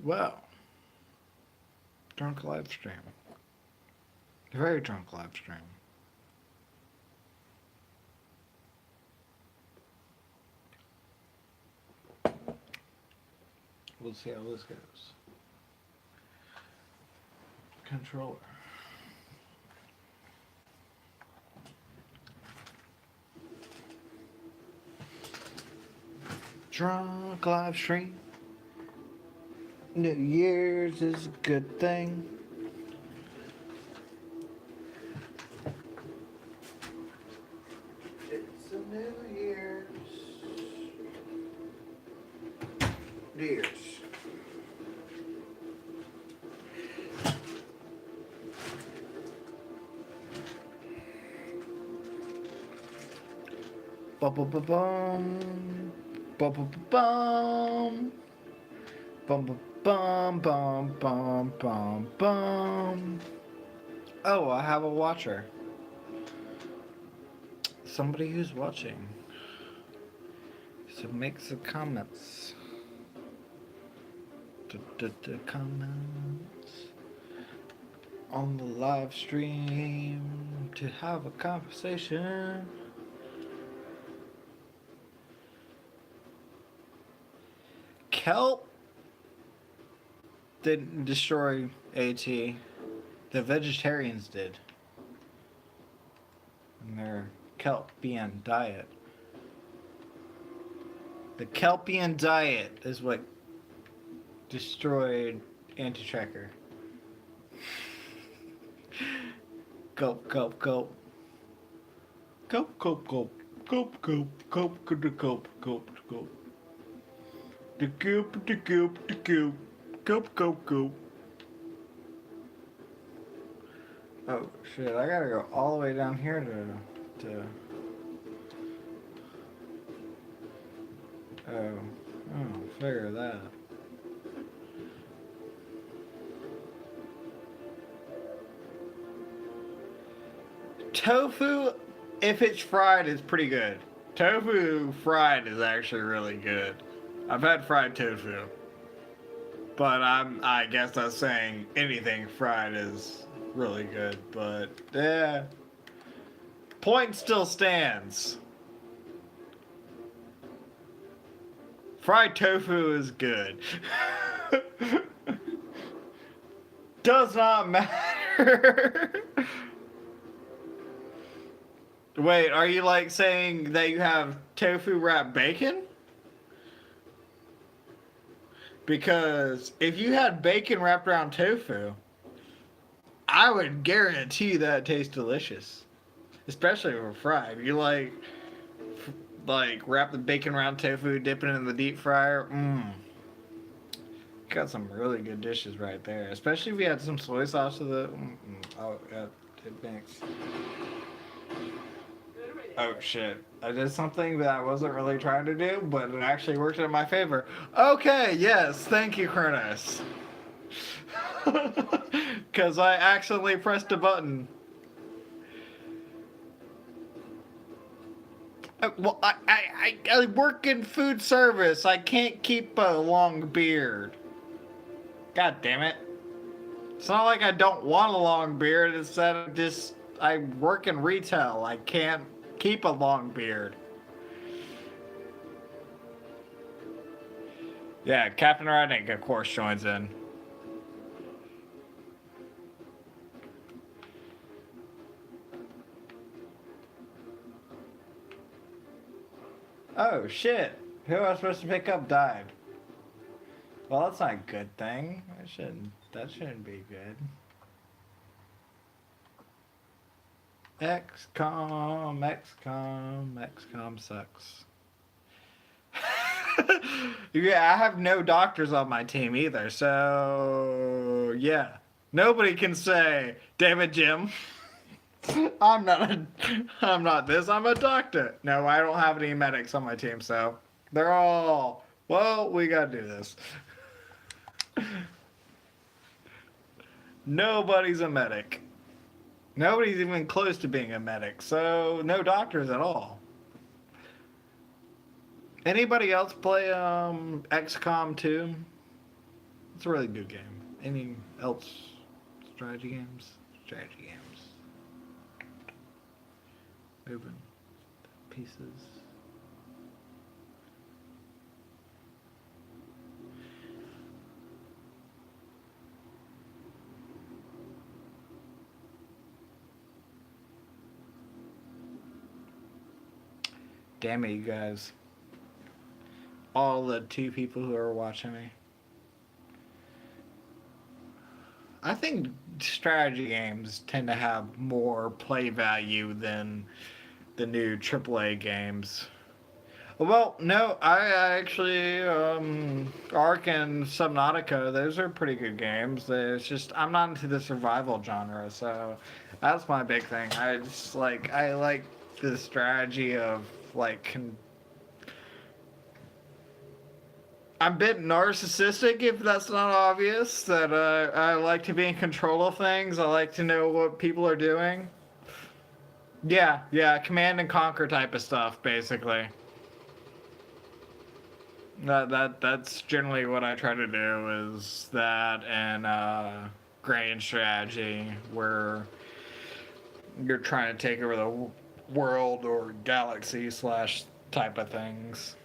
Well, drunk live stream. Very drunk live stream. We'll see how this goes. Controller. Drunk live stream. New Year's is a good thing. It's a New Year's. New Year's. Bum-bum-bum-bum. Bum-bum-bum-bum. Bum-bum-bum-bum-bum-bum. Oh, I have a watcher. Somebody who's watching. So make some comments. Comments on the live stream to have a conversation. Kelp didn't destroy AT. The vegetarians did. And their Kelpian diet. The Kelpian diet is what destroyed Anti-Tracker. Gulp, gulp, gulp. Gulp, gulp, gulp. Gulp, gulp, gulp, gulp, gulp, gulp, gulp. The goop, the goop, the goop. Goop, goop, goop. Oh shit, I gotta go all the way down here to figure that. Tofu, if it's fried, is pretty good. Tofu fried is actually really good. I've had fried tofu. But I guess that's saying anything fried is really good. But, yeah. Point still stands. Fried tofu is good. Does not matter. Wait, are you like saying that you have tofu wrapped bacon? Because if you had bacon wrapped around tofu, I would guarantee that tastes delicious. Especially if it's fried. You like wrap the bacon around tofu, dip it in the deep fryer. Got some really good dishes right there. Especially if you had some soy sauce with it. Oh, yeah, it makes. Oh shit. I did something that I wasn't really trying to do, but it actually worked in my favor. Okay, yes, thank you, Kronos. Because I accidentally pressed a button. Well, I work in food service. I can't keep a long beard. God damn it. It's not like I don't want a long beard. It's that I work in retail. I can't keep a long beard. Yeah, Captain Rodnick, of course, joins in. Oh, shit. Who I was supposed to pick up died. Well, that's not a good thing. That shouldn't be good. XCOM sucks. Yeah, I have no doctors on my team either, so yeah. Nobody can say, David Jim, I'm not this, I'm a doctor. No, I don't have any medics on my team, so they're all, well, we gotta do this. Nobody's a medic. Nobody's even close to being a medic, so no doctors at all. Anybody else play XCOM 2? It's a really good game. Any else strategy games? Strategy games. Moving pieces. Damn it, you guys. All the 2 people who are watching me. I think strategy games tend to have more play value than the new AAA games. Well, no, I actually, Ark and Subnautica, those are pretty good games. It's just, I'm not into the survival genre, so that's my big thing. I like the strategy of, like, I'm a bit narcissistic, if that's not obvious, that I like to be in control of things. I like to know what people are doing. Yeah, command and conquer type of stuff, basically. That's generally what I try to do, is that and grand strategy, where you're trying to take over the world or galaxy slash type of things.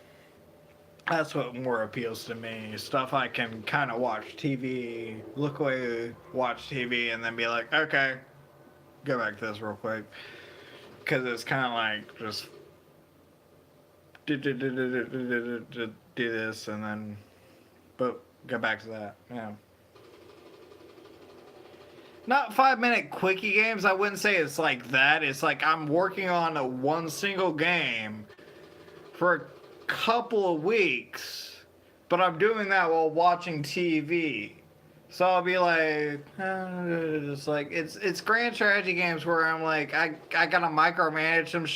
That's what more appeals to me. Stuff I can kind of watch TV, look away, watch TV, and then be like, okay, go back to this real quick. Because it's kind of like just do this and then, but go back to that. Yeah. Not 5-minute quickie games. I wouldn't say it's like that. It's like I'm working on one single game for a couple of weeks, but I'm doing that while watching TV. So I'll be like, it's like it's grand strategy games where I'm like, I gotta micromanage some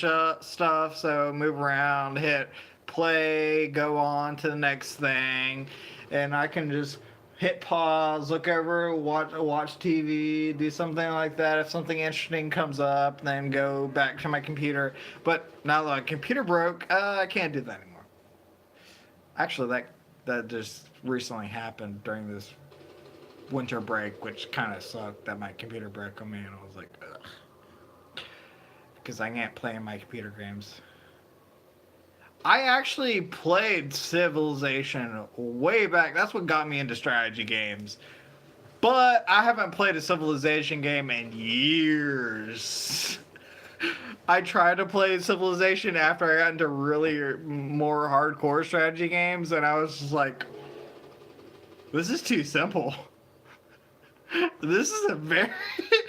stuff, so move around, hit play, go on to the next thing, and I can just hit pause, look over, watch TV, do something like that. If something interesting comes up, then go back to my computer. But now that my computer broke, I can't do that anymore. Actually, that just recently happened during this winter break, which kind of sucked that my computer broke on me, and I was like, ugh. Because I can't play my computer games. I actually played Civilization way back. That's what got me into strategy games. But I haven't played a Civilization game in years. I tried to play Civilization after I got into really more hardcore strategy games, and I was just like, this is too simple. This is a very...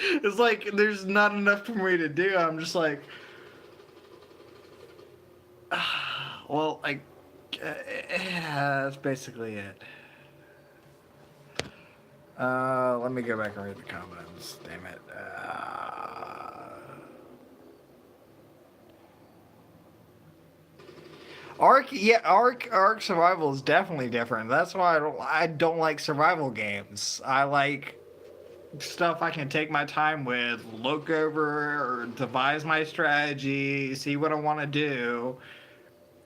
It's like, there's not enough for me to do. I'm just like... Well, that's basically it. Let me go back and read the comments. Damn it. Ark survival is definitely different. That's why I don't like survival games. I like stuff I can take my time with, look over or devise my strategy, see what I want to do,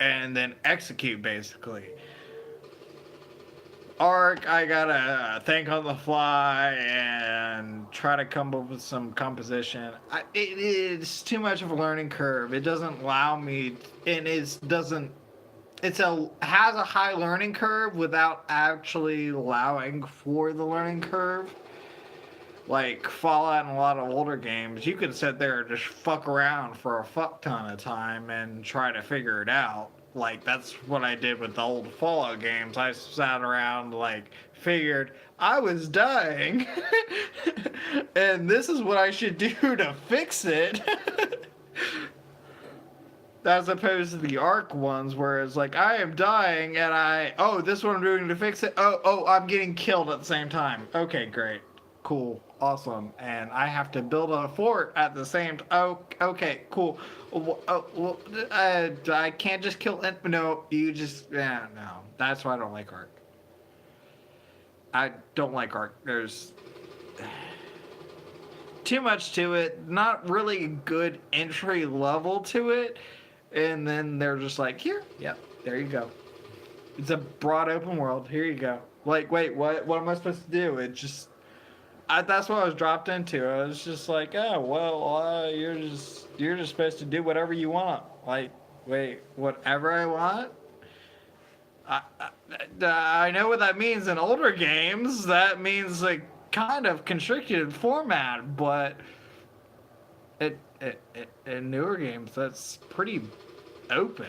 and then execute, basically. Ark, I gotta think on the fly and try to come up with some composition. It is too much of a learning curve. It doesn't allow me, and has a high learning curve without actually allowing for the learning curve. Like Fallout and a lot of older games, you could sit there and just fuck around for a fuck ton of time and try to figure it out. Like, that's what I did with the old Fallout games. I sat around, like, figured I was dying, and this is what I should do to fix it. As opposed to the Ark ones, where it's like, I am dying, and this is what I'm doing to fix it. I'm getting killed at the same time. Okay, great. Cool, awesome, and I have to build a fort at the same time. Oh, okay, cool. I can't just kill it. No, you just, no. That's why I don't like Ark. I don't like Ark. There's too much to it. Not really good entry level to it. And then they're just like, here, yep, there you go. It's a broad open world. Here you go. Like, wait, what? What am I supposed to do? It just, that's what I was dropped into. I was just like, oh well, you're just supposed to do whatever you want. Like, wait, whatever I want. I know what that means in older games. That means a kind of constricted format, but in newer games, that's pretty open.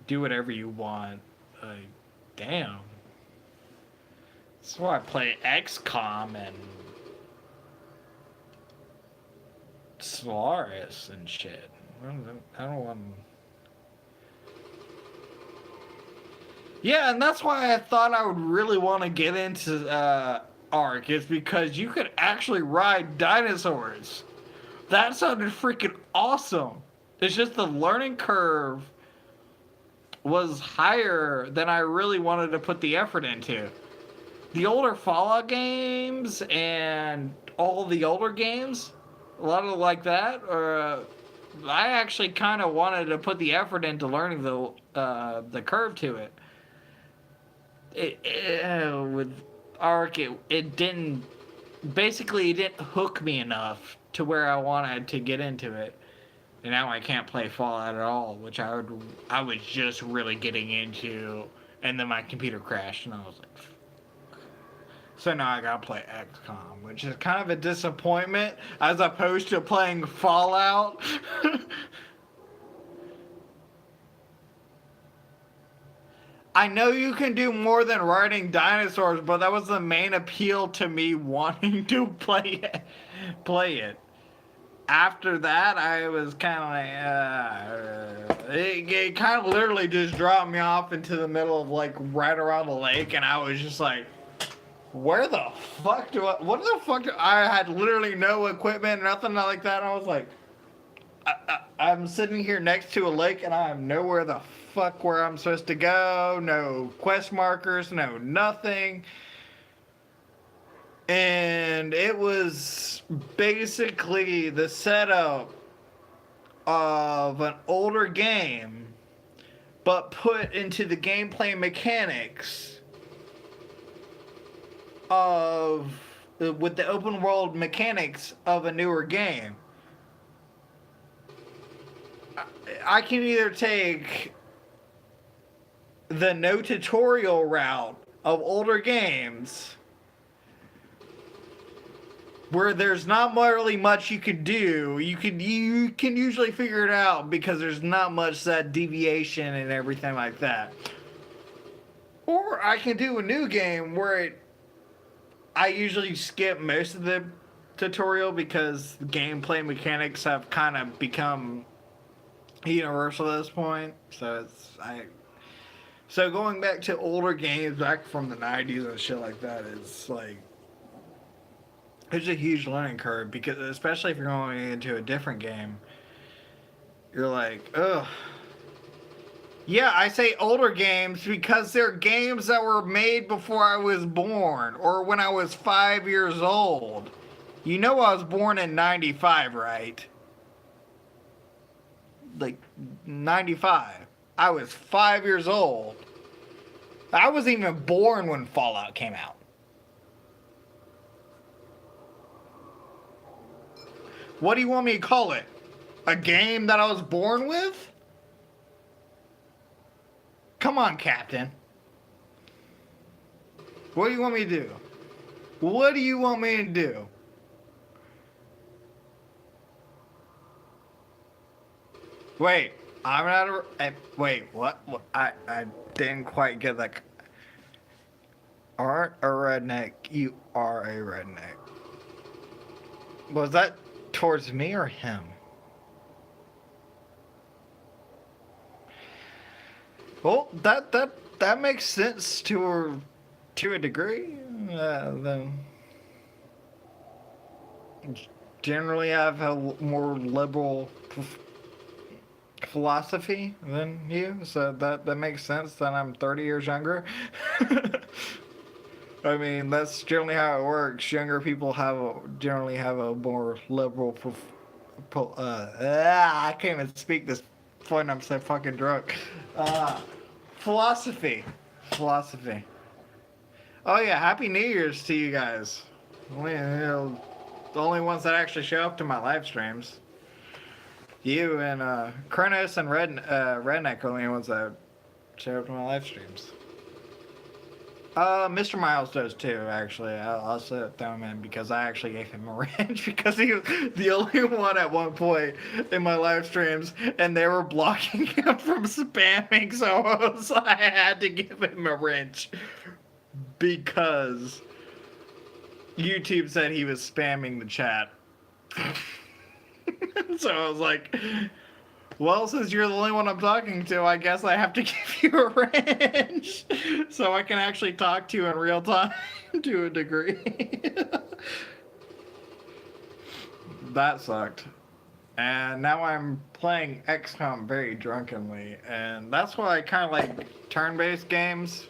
Do whatever you want. Like, damn. That's why I play XCOM and Solaris and shit. I don't want. Yeah, and that's why I thought I would really want to get into Ark. Is because you could actually ride dinosaurs. That sounded freaking awesome. It's just the learning curve was higher than I really wanted to put the effort into. The older Fallout games and all the older games, a lot of like that, or I actually kind of wanted to put the effort into learning the curve to it. With Ark, it didn't basically it didn't hook me enough to where I wanted to get into it. And now I can't play Fallout at all, which I was just really getting into, and then my computer crashed, and I was like, so now I gotta play XCOM, which is kind of a disappointment as opposed to playing Fallout. I know you can do more than riding dinosaurs, but that was the main appeal to me wanting to play it. After that, I was kind of like, it kind of literally just dropped me off into the middle of like right around the lake, and I was just like, where the fuck what the fuck I had literally no equipment, nothing like that. And I was like, I'm sitting here next to a lake, and I am nowhere the fuck where I'm supposed to go. No quest markers, no nothing. And it was basically the setup of an older game, but put into the gameplay mechanics with the open world mechanics of a newer game. I can either take the no tutorial route of older games, where there's not really much you can do. You can usually figure it out because there's not much that deviation and everything like that. Or I can do a new game where I usually skip most of the tutorial because the gameplay mechanics have kind of become universal at this point. So going back to older games back from the 90s and shit like that is like, it's a huge learning curve, because especially if you're going into a different game, you're like, ugh. Yeah, I say older games because they're games that were made before I was born, or when I was 5 years old. You know I was born in 95, right? Like, 95. I was 5 years old. I wasn't even born when Fallout came out. What do you want me to call it? A game that I was born with? Come on, Captain. What do you want me to do? What do you want me to do? Wait, I'm not a... Wait, what? I didn't quite get that. Aren't a redneck, you are a redneck. Was that towards me or him? Well, that makes sense to a degree. Generally, I have a more liberal philosophy than you, so that makes sense. That I'm 30 years younger. I mean, that's generally how it works. Younger people generally have a more liberal. I can't even speak this point. I'm so fucking drunk. Philosophy. Philosophy. Oh yeah, Happy New Year's to you guys. The only ones that actually show up to my live streams. You and Kronos and Redneck are the only ones that show up to my live streams. Mr. Miles does too, actually. I'll throw him in because I actually gave him a wrench because he was the only one at one point in my live streams, and they were blocking him from spamming, so I had to give him a wrench because YouTube said he was spamming the chat. So I was like, well, since you're the only one I'm talking to, I guess I have to give you a wrench so I can actually talk to you in real time to a degree. That sucked. And now I'm playing XCOM very drunkenly, and that's why I kind of like turn-based games.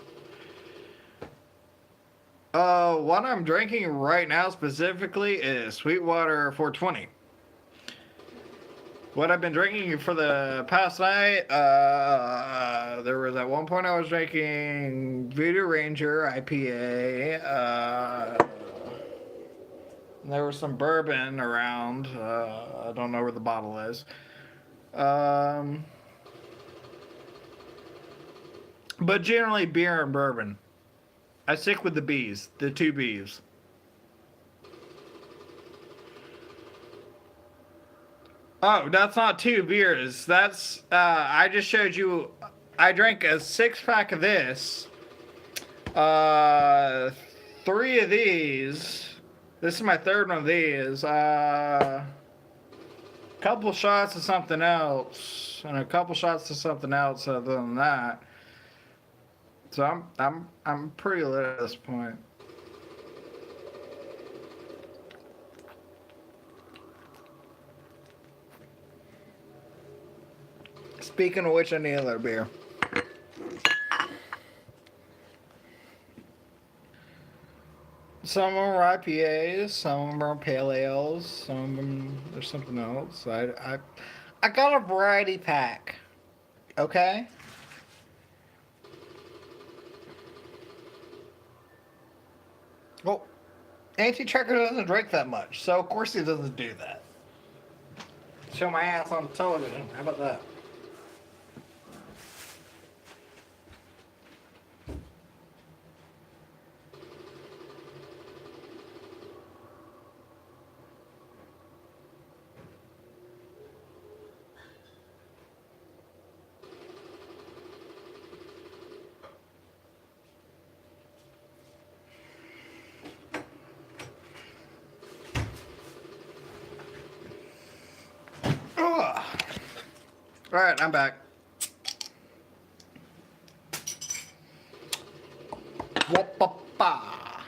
What I'm drinking right now specifically is Sweetwater 420. What I've been drinking for the past night, there was at one point I was drinking Voodoo Ranger IPA. There was some bourbon around. I don't know where the bottle is. But generally beer and bourbon. I stick with the B's, the two B's. Oh, that's not two beers. That's, I just showed you, I drank a 6-pack of this, 3 of these, this is my third one of these, couple shots of something else, and a couple shots of something else other than that. So I'm pretty lit at this point. Speaking of which, I need another beer. Some of them are IPAs, some of them are pale ales, some of them there's something else. I got a variety pack. Okay? Well, Anti-Tracker doesn't drink that much, so of course he doesn't do that. Show my ass on television. How about that? Alright, I'm back. Whoop-a-pa.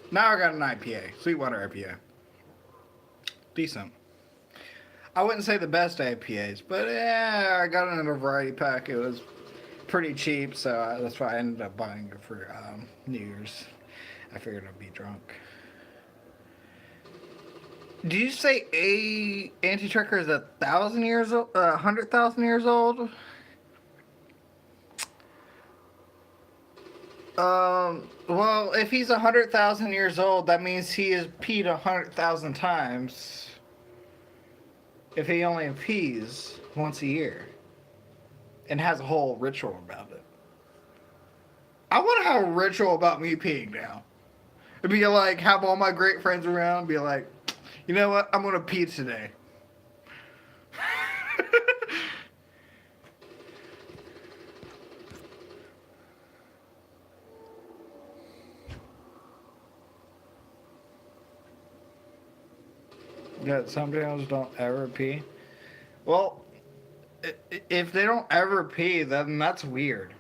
Now I got an IPA, Sweetwater IPA. Decent. I wouldn't say the best IPAs, but yeah, I got it in a variety pack. It was pretty cheap, so that's why I ended up buying it for New Year's. I figured I'd be drunk. Did you say a Anti-Tracker is 1,000 years old? 100,000 years old? Well, if he's 100,000 years old, that means he has peed 100,000 times. If he only pees once a year, and has a whole ritual about it. I want to have a ritual about me peeing now. It'd be like, have all my great friends around, be like, you know what? I'm going to pee today. Yeah, some animals don't ever pee. Well, if they don't ever pee, then that's weird.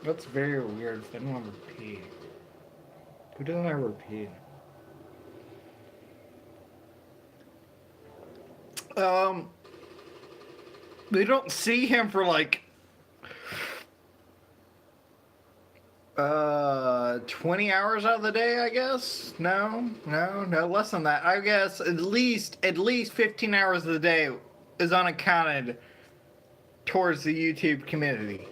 That's very weird if they don't ever pee. Who doesn't ever pee? They don't see him for like 20 hours out of the day, I guess. No, less than that. I guess at least 15 hours of the day is unaccounted towards the YouTube community.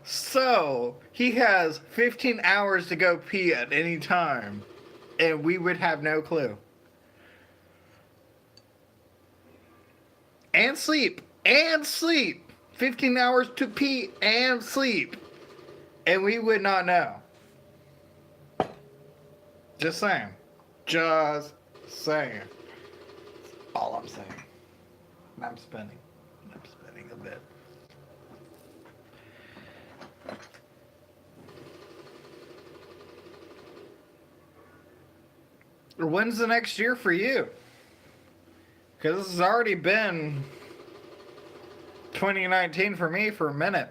So he has 15 hours to go pee at any time, and we would have no clue. And sleep. 15 hours to pee and sleep. And we would not know. Just saying. Just saying. All I'm saying. I'm spinning a bit. When's the next year for you? Because this has already been 2019 for me for a minute.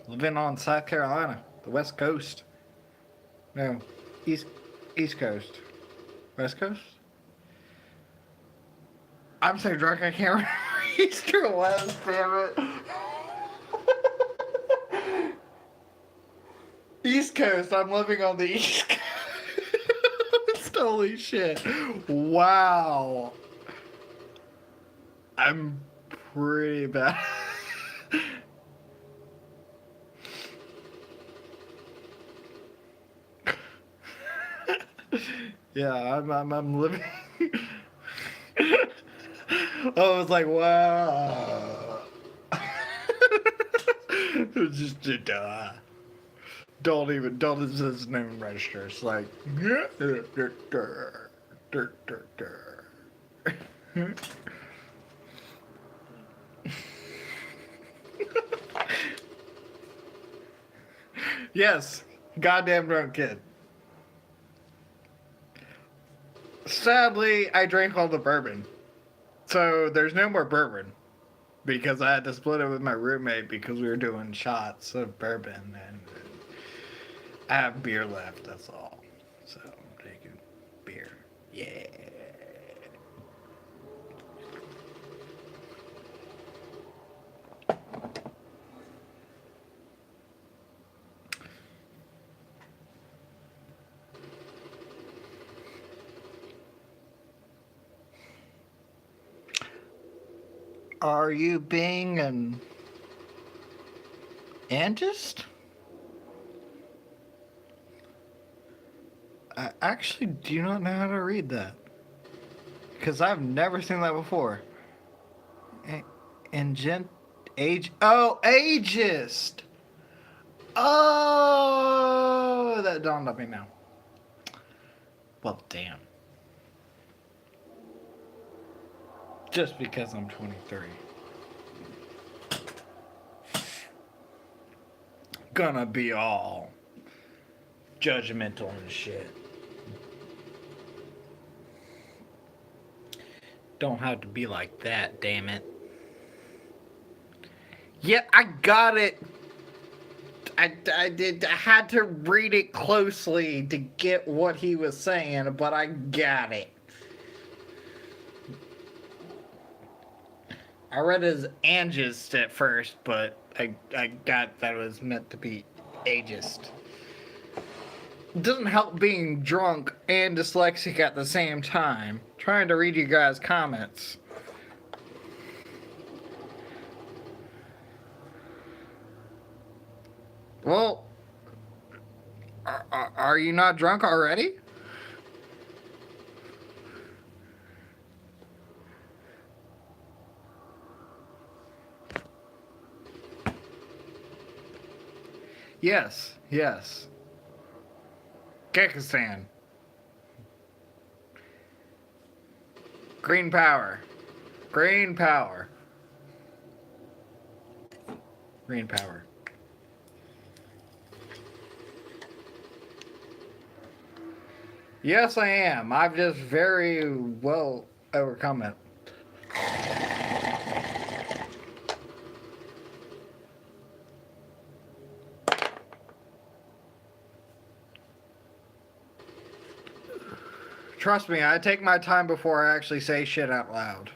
Living on South Carolina, the West Coast. No, East Coast. West Coast? I'm so drunk I can't remember East or West, damn it. East Coast, I'm living on the East Coast. Holy shit. Wow. I'm pretty bad. Yeah, I'm living. I was like, wow. Just don't even register. It's like yes, goddamn drunk kid. Sadly, I drank all the bourbon. So there's no more bourbon. Because I had to split it with my roommate because we were doing shots of bourbon and I have beer left, that's all. So I'm drinking beer. Yeah. Are you being an ageist? I actually do not know how to read that. Because I've never seen that before. Ageist! Oh, that dawned on me now. Well, damn. Just because I'm 23. Gonna be all judgmental and shit. Don't have to be like that, damn it. Yeah, I got it. I had to read it closely to get what he was saying, but I got it. I read it as ageist at first, but I got that it was meant to be ageist. It doesn't help being drunk and dyslexic at the same time. Trying to read you guys' comments. Well, are you not drunk already? Yes. Kyrgyzstan. Green power. Yes, I am. I've just very well overcome it. Trust me, I take my time before I actually say shit out loud.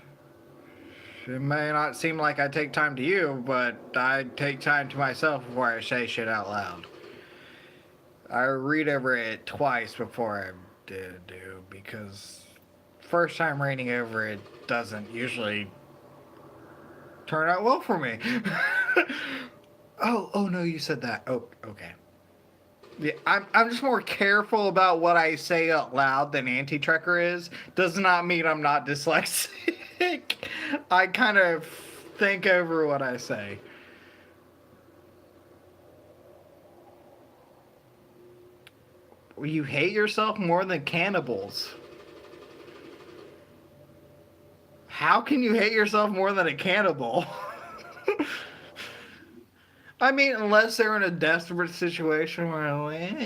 It may not seem like I take time to you, but I take time to myself before I say shit out loud. I read over it twice before I do because first time reading over it doesn't usually turn out well for me. Oh no, you said that. Oh, okay. Yeah, I'm just more careful about what I say out loud than Anti-Trekker is. Does not mean I'm not dyslexic. I kind of think over what I say. You hate yourself more than cannibals. How can you hate yourself more than a cannibal? I mean, unless they're in a desperate situation where, like,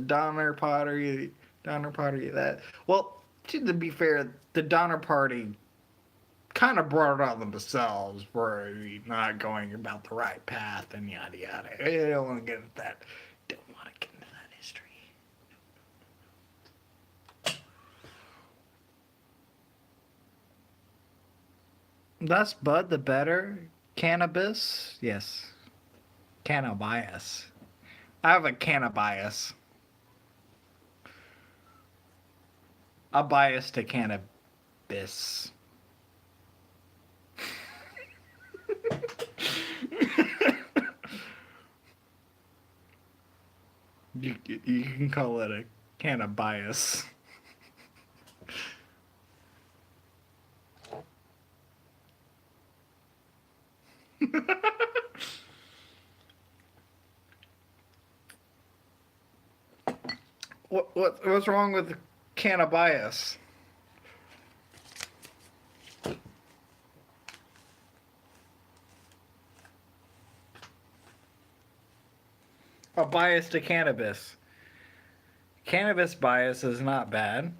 Donner Party, that. Well, to be fair, the Donner Party kind of brought it on themselves for not going about the right path and yada yada. I don't want to get into that. Don't want to get into that history. Thus, Bud, the better. Cannabis? Yes. Cannabis. I have a cannabis. A bias to cannabis. You can call it a cannabis. What's wrong with cannabis? A bias to cannabis. Cannabis bias is not bad.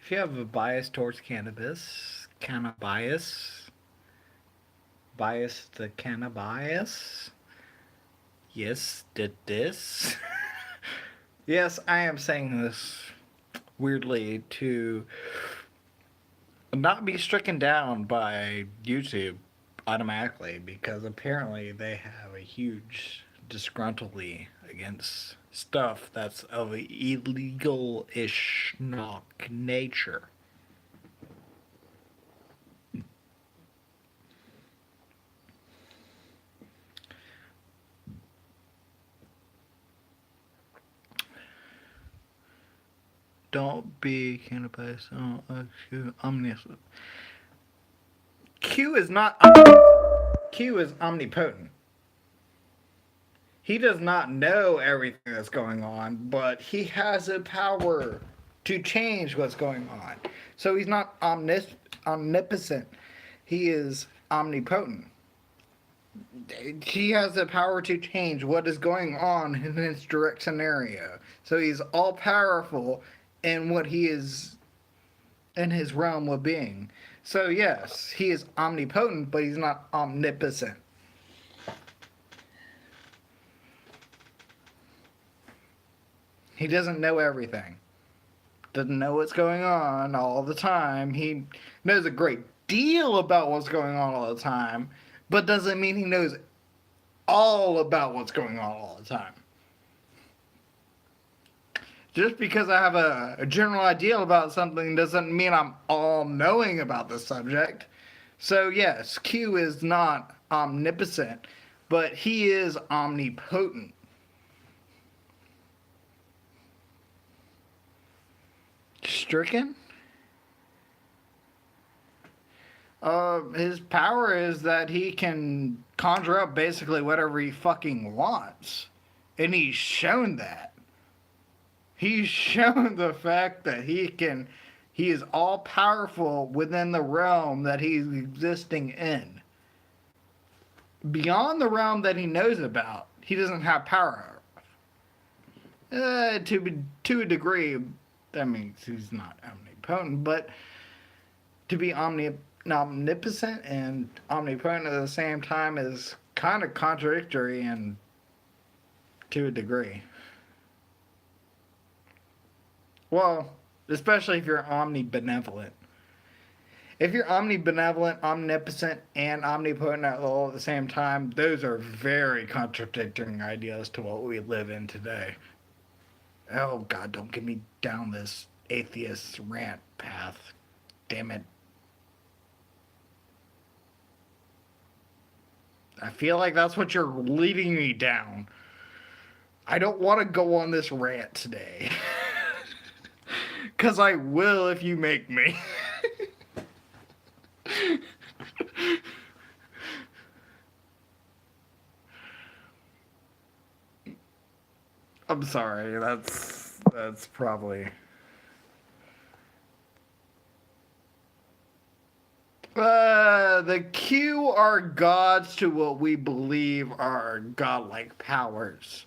If you have a bias towards cannabis, bias to cannabis. Yes, did this. Yes, I am saying this weirdly to not be stricken down by YouTube automatically because apparently they have a huge disgruntly against stuff that's of an illegal-ish knock nature. Don't be cannabis. Omniscient. Q is not. Q is omnipotent. He does not know everything that's going on, but he has the power to change what's going on. So he's not omnipotent. He is omnipotent. He has the power to change what is going on in his direct scenario. So he's all powerful in what he is in his realm of being. So yes, he is omnipotent, but he's not omnipotent. He doesn't know everything. Doesn't know what's going on all the time. He knows a great deal about what's going on all the time, but doesn't mean he knows all about what's going on all the time. Just because I have a general idea about something doesn't mean I'm all knowing about the subject. So yes, Q is not omnipotent, but he is omnipotent. Stricken? His power is that he can conjure up basically whatever he fucking wants. And he's shown that. He's shown the fact that he is all powerful within the realm that he's existing in. Beyond the realm that he knows about, he doesn't have power. To a degree, that means he's not omnipotent, but to be omnipotent and omnipotent at the same time is kind of contradictory and to a degree. Well, especially if you're omnibenevolent. If you're omnibenevolent, omnipotent, and omnipotent all at the same time, those are very contradicting ideas to what we live in today. Oh God, don't get me down this atheist rant path. Damn it. I feel like that's what you're leading me down. I don't want to go on this rant today. Because I will if you make me. I'm sorry. That's probably. The Q are gods to what we believe are godlike powers.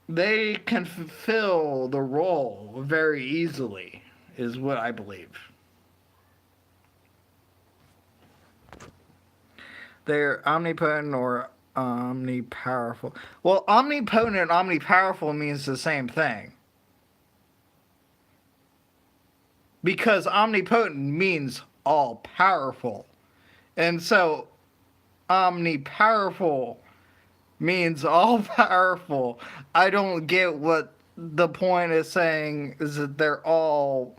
They can fulfill the role very easily, is what I believe. They're omnipotent or omnipowerful. Well, omnipotent and omnipowerful means the same thing. Because omnipotent means all powerful. And so omnipowerful means all powerful. I don't get what the point is saying is that they're all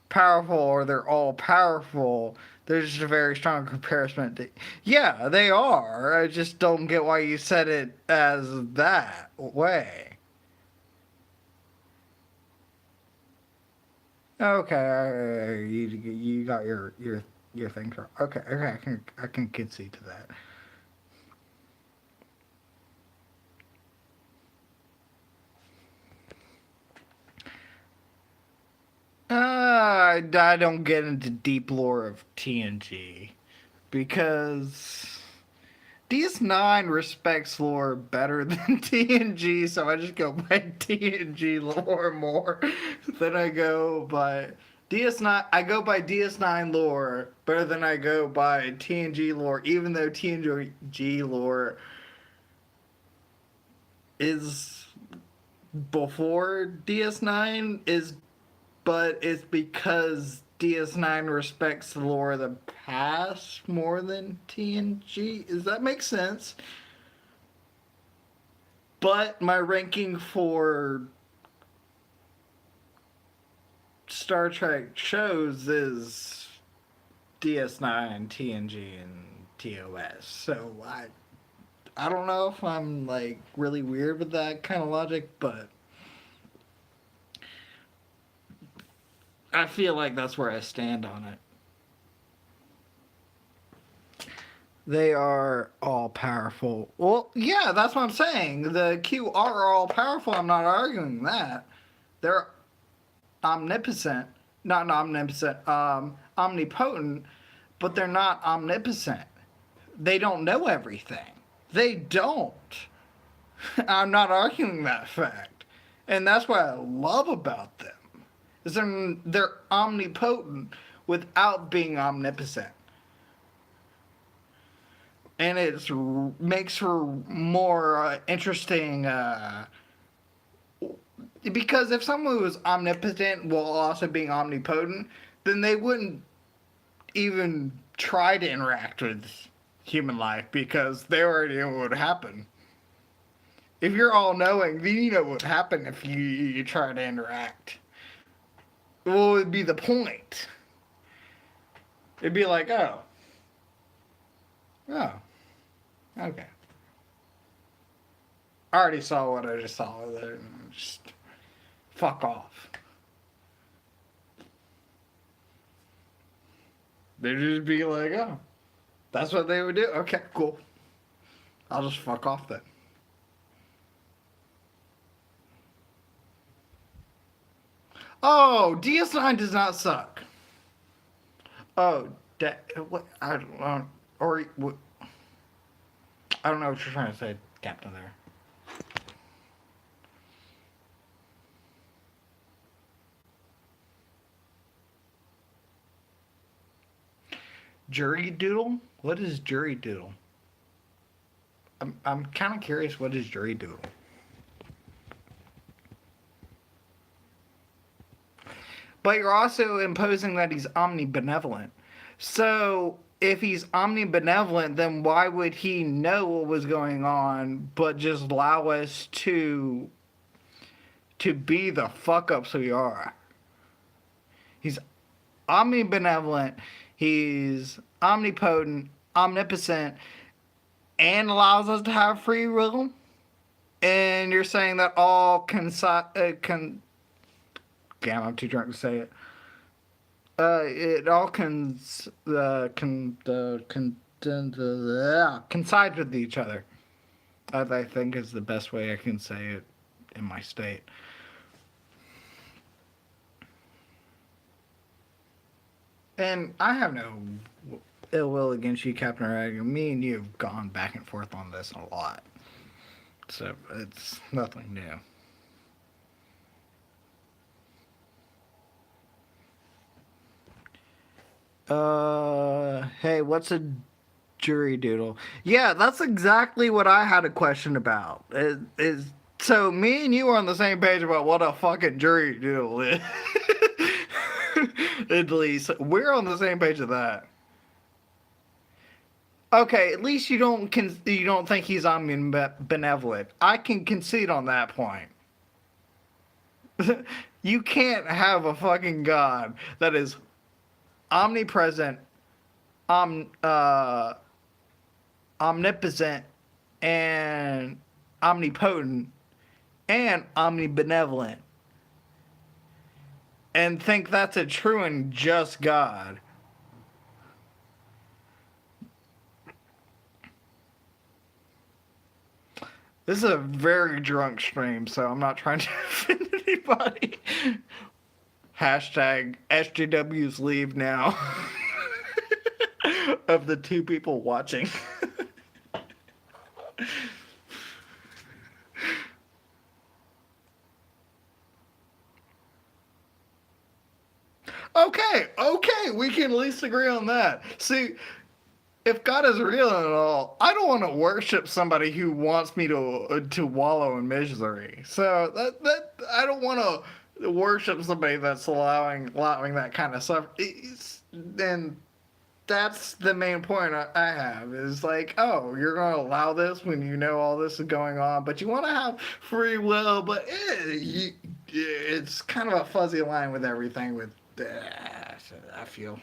powerful or they're all powerful. There's just a very strong comparison. Yeah, they are. I just don't get why you said it as that way. Okay, you got your thing. Okay, I can concede to that. I don't get into deep lore of TNG because DS9 respects lore better than TNG, so I just go by TNG lore more than I go by DS9. I go by DS9 lore better than I go by TNG lore, even though TNG lore is before DS9 is, but it's because DS9 respects the lore of the past more than TNG. Does that make sense? But my ranking for Star Trek shows is DS9, TNG, and TOS. So I don't know if I'm like really weird with that kind of logic, but I feel like that's where I stand on it. They are all powerful. Well, yeah, that's what I'm saying. The Q are all powerful. I'm not arguing that. They're omnipotent, not omnipotent, omnipotent, but they're not omnipotent. They don't know everything. They don't. I'm not arguing that fact. And that's what I love about them. Is they're omnipotent without being omnipotent. And it makes for more interesting. Because if someone was omnipotent while also being omnipotent, then they wouldn't even try to interact with human life because they already know what would happen. If you're all knowing, then you know what would happen if you try to interact. What would be the point? It'd be like, oh, okay. I already saw what I just saw. Just fuck off. They'd just be like, oh, that's what they would do? Okay, cool. I'll just fuck off then. Oh, DS9 does not suck. Oh, what? I don't know. Or what? I don't know what you're trying to say, Captain. There. Jury Doodle? What is Jury Doodle? I'm kind of curious. What is Jury Doodle? but you're also imposing that he's omnibenevolent. So if he's omnibenevolent, then why would he know what was going on, but just allow us to be the fuck ups we are? He's omnibenevolent. He's omnipotent, omnipotent, and allows us to have free will. And you're saying that all damn, I'm too drunk to say it. It all coincides with each other. I think is the best way I can say it in my state. And I have no ill will against you, Captain Reagan. Me and you have gone back and forth on this a lot. So it's nothing new. Hey, what's a jury doodle? Yeah, that's exactly what I had a question about. So me and you are on the same page about what a fucking jury doodle is. At least we're on the same page of that. Okay, at least you don't think he's omnibenevolent. I can concede on that point. You can't have a fucking god that is omnipresent, om omnipotent, and omnipotent, and omnibenevolent, and think that's a true and just God. This is a very drunk stream, so I'm not trying to offend anybody. Hashtag SJWs leave now. Of the two people watching. Okay, we can at least agree on that. See, if God is real and all, I don't want to worship somebody who wants me to wallow in misery. So that I don't want to worship somebody that's allowing that kind of stuff. Then that's the main point I have is like, oh, you're going to allow this when you know all this is going on, but you want to have free will, but it's kind of a fuzzy line with everything. With I feel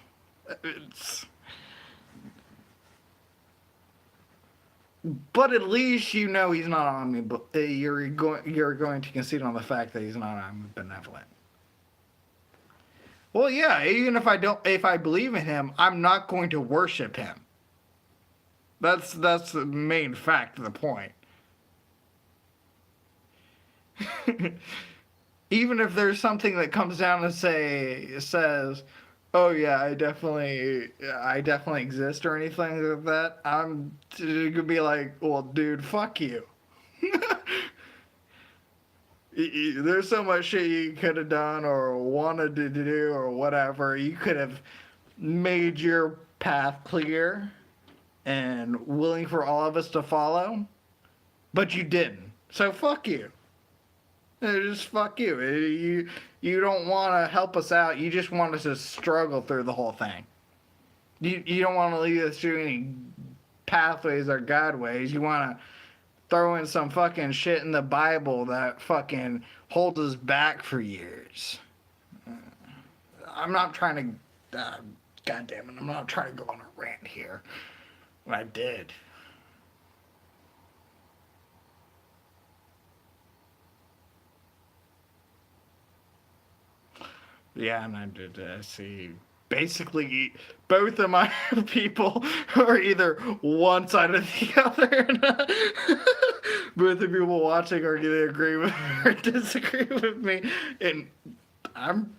it's. But at least you know he's not omnibenevolent. You're going to concede on the fact that he's not omnibenevolent. Well, yeah. Even if I believe in him, I'm not going to worship him. That's the main fact of the point. Even if there's something that comes down and says, "Oh yeah, I definitely exist" or anything like that, I'm gonna be like, "Well, dude, fuck you." There's so much shit you could have done or wanted to do or whatever. You could have made your path clear and willing for all of us to follow, but you didn't. So fuck you. Just fuck you. You don't want to help us out. You just want us to struggle through the whole thing. You don't want to lead us through any pathways or godways. You want to throw in some fucking shit in the Bible that fucking holds us back for years. I'm not trying to. God damn it! I'm not trying to go on a rant here. I did. Yeah, and I did see. Basically, both of my people are either one side or the other. Both the people watching are either agree with or disagree with me, and I'm.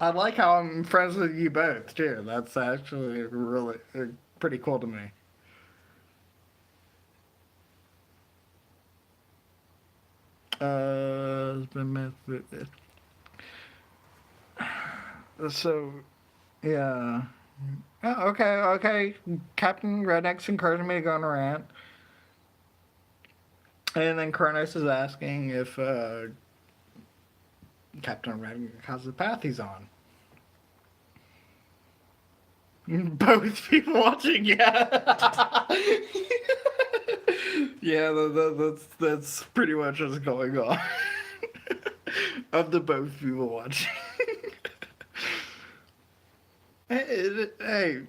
I like how I'm friends with you both too. That's actually really pretty cool to me. It's been so yeah. Oh, okay. Captain Redneck's encouraging me to go on a rant. And then Kronos is asking if Captain Red because of the path he's on. Both people watching, yeah. Yeah, that's pretty much what's going on. Of the both people watching. Hey,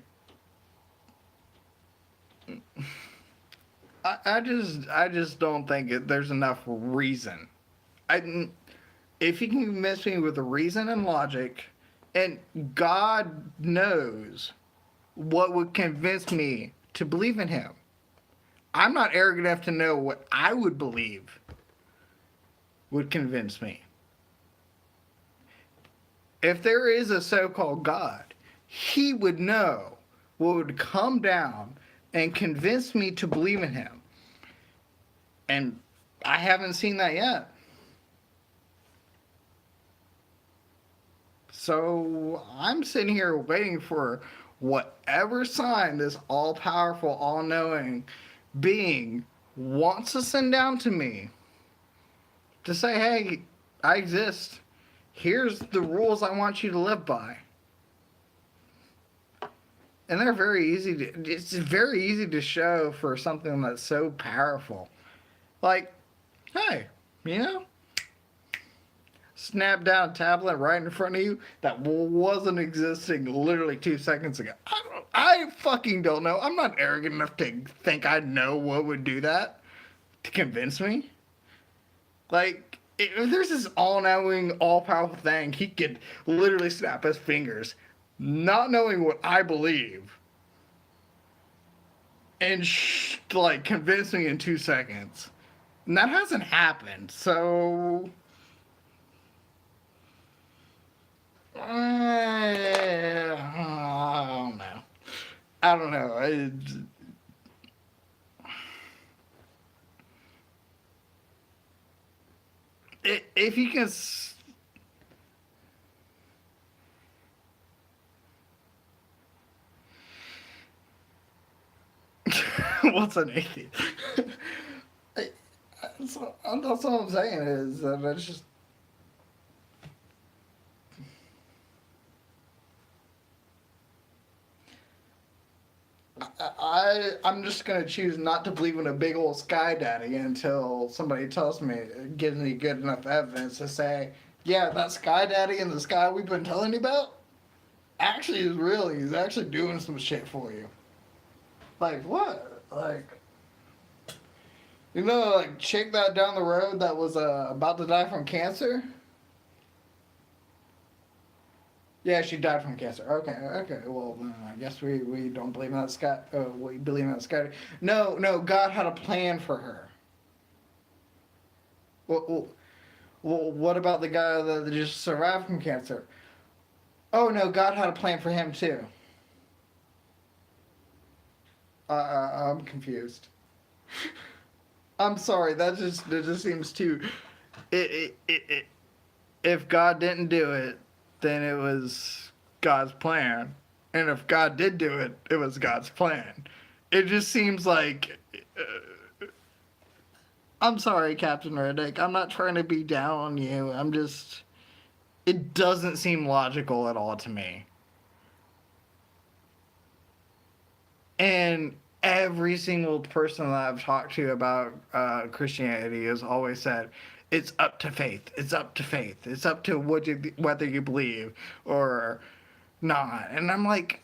I just don't think there's enough reason. If you can convince me with reason and logic, and God knows what would convince me to believe in Him. I'm not arrogant enough to know what I would believe would convince me. If there is a so-called God, He would know what would come down and convince me to believe in Him. And I haven't seen that yet. So I'm sitting here waiting for whatever sign this all-powerful, all-knowing being wants to send down to me to say, hey, I exist. Here's the rules I want you to live by. And they're very easy to, it's very easy to show for something that's so powerful. Like, hey, you know, snap down a tablet right in front of you that wasn't existing literally 2 seconds ago. I fucking don't know. I'm not arrogant enough to think I know what would do that to convince me. Like, if there's this all-knowing, all-powerful thing, he could literally snap his fingers, not knowing what I believe, and like convince me in 2 seconds. And that hasn't happened, so I don't know. I don't know. If you can. What's an atheist? That's all I'm saying is that it's just. I'm just gonna choose not to believe in a big old sky daddy until somebody tells me, gives me good enough evidence to say, yeah, that sky daddy in the sky we've been telling you about actually is real. He's actually doing some shit for you. Like what? Like, you know, like chick that down the road that was about to die from cancer. Yeah, she died from cancer. Okay. Well, I guess we don't believe in that sky. We believe in that sky. No. God had a plan for her. Well, what about the guy that just survived from cancer? Oh no, God had a plan for him too. I'm confused. I'm sorry. That just seems too. If God didn't do it, then it was God's plan. And if God did do it, it was God's plan. It just seems like. I'm sorry, Captain Reddick. I'm not trying to be down on you. I'm just. It doesn't seem logical at all to me. And every single person that I've talked to about Christianity has always said, it's up to faith. It's up to faith. It's up to whether you believe or not. And I'm like,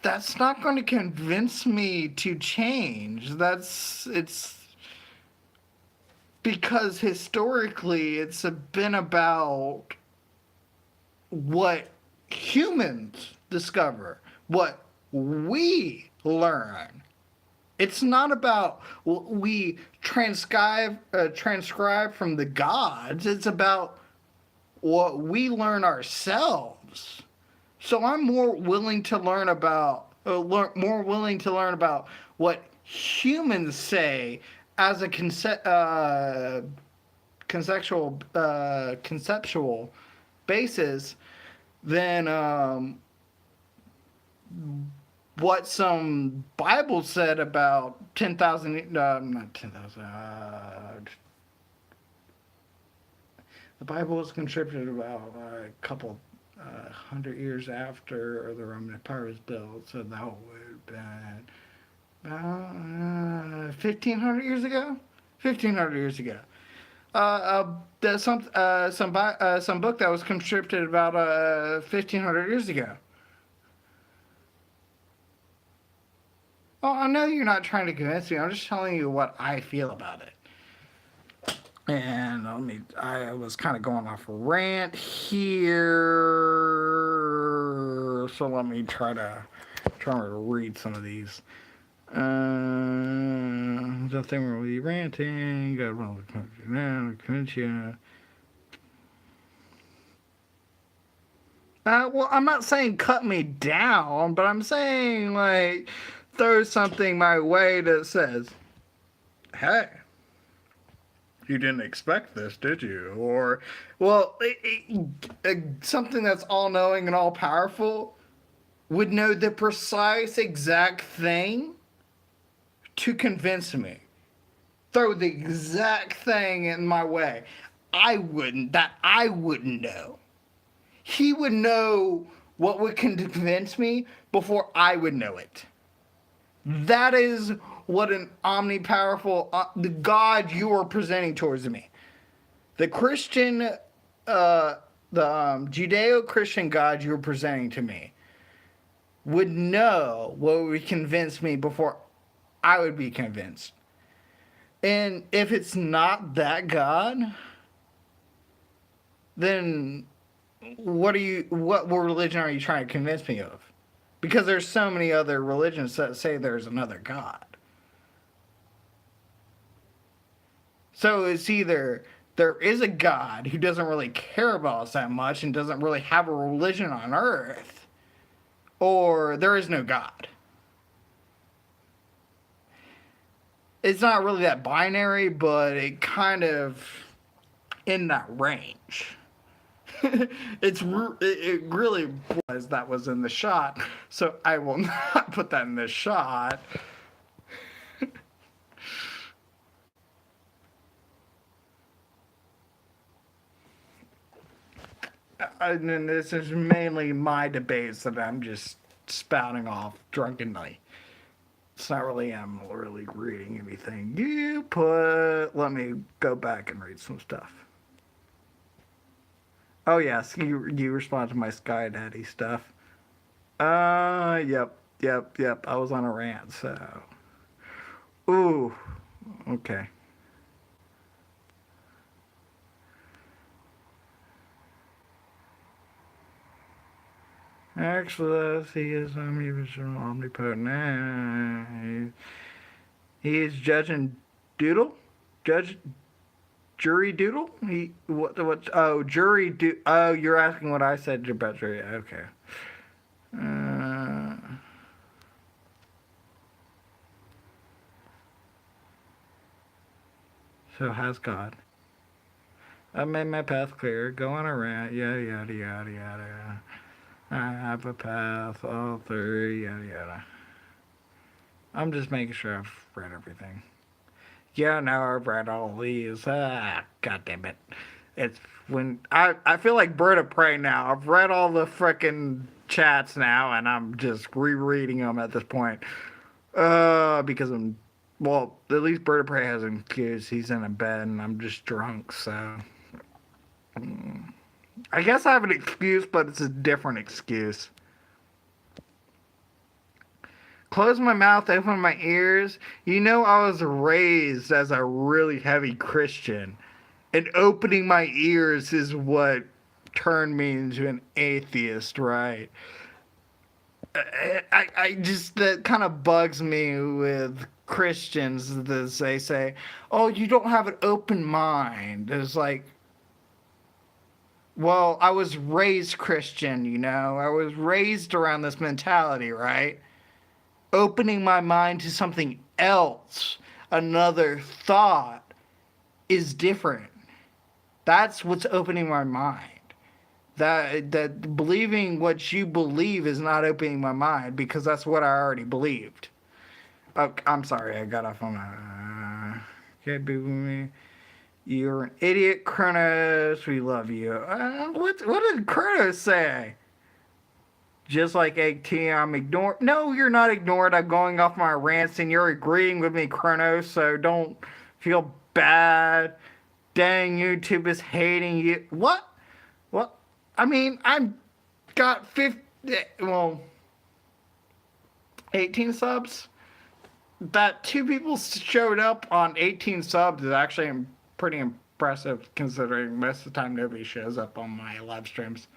that's not going to convince me to change. It's because historically it's been about what humans discover, what we learn. It's not about what we transcribe from the gods. It's about what we learn ourselves. So I'm more willing to learn about what humans say as a conceptual basis than what some Bible said about 10,000, not 10,000, The Bible was contributed about a couple 100 years after the Roman Empire was built, so that would have been about 1,500 years ago. 1,500 years ago. There's some book that was contributed about 1,500 years ago. Well, I know you're not trying to convince me. I'm just telling you what I feel about it. And I was kind of going off a rant here, so let me try to read some of these. Nothing wrong with you ranting. God will convince you. Well, I'm not saying cut me down, but I'm saying like throw something my way that says, "Hey, you didn't expect this, did you?" Or, well, something that's all-knowing and all-powerful would know the precise exact thing to convince me. Throw the exact thing in my way. I wouldn't know. He would know what would convince me before I would know it. That is what an omnipowerful, the God you are presenting towards me. The Christian, Judeo-Christian God you are presenting to me would know what would convince me before I would be convinced. And if it's not that God, then what religion are you trying to convince me of? Because there's so many other religions that say there's another God. So it's either there is a God who doesn't really care about us that much and doesn't really have a religion on earth, or there is no God. It's not really that binary, but it kind of in that range. It really was that was in the shot, so I will not put that in the shot. And this is mainly my debates that I'm just spouting off drunkenly. It's not really, I'm really reading anything you put. Let me go back and read some stuff. Oh yes, you respond to my Sky Daddy stuff. Yep. I was on a rant, so. Ooh, okay. Actually, he is omnipotent. He is judging doodle? Jury doodle? Jury do. Oh, you're asking what I said about jury. Okay. So has God. I made my path clear. Go on a rant. Yada yada yada yada. I have a path all through. Yada yada. I'm just making sure I've read everything. Yeah, now I've read all these. God damn it. It's when I feel like Bird of Prey now. I've read all the frickin' chats now, and I'm just rereading them at this point. Because well, at least Bird of Prey has an excuse. He's in a bed, and I'm just drunk, so. I guess I have an excuse, but it's a different excuse. Close my mouth, open my ears. You know, I was raised as a really heavy Christian. And opening my ears is what turned me into an atheist, right? I just, that kind of bugs me with Christians. They say, oh, you don't have an open mind. It's like, well, I was raised Christian, you know? I was raised around this mentality, right? Opening my mind to something else, another thought, is different. That's what's opening my mind. That believing what you believe is not opening my mind, because that's what I already believed. Oh, I'm sorry, I got off on a... Can't be with me. You're an idiot, Kronos. We love you. What did Kronos say? Just like AT, I'm ignored. No, you're not ignored. I'm going off my rants and you're agreeing with me, Kronos, so don't feel bad. Dang, YouTube is hating you. What? What? I mean, I'm got 50, well, 18 subs. That two people showed up on 18 subs is actually pretty impressive considering most of the time nobody shows up on my live streams.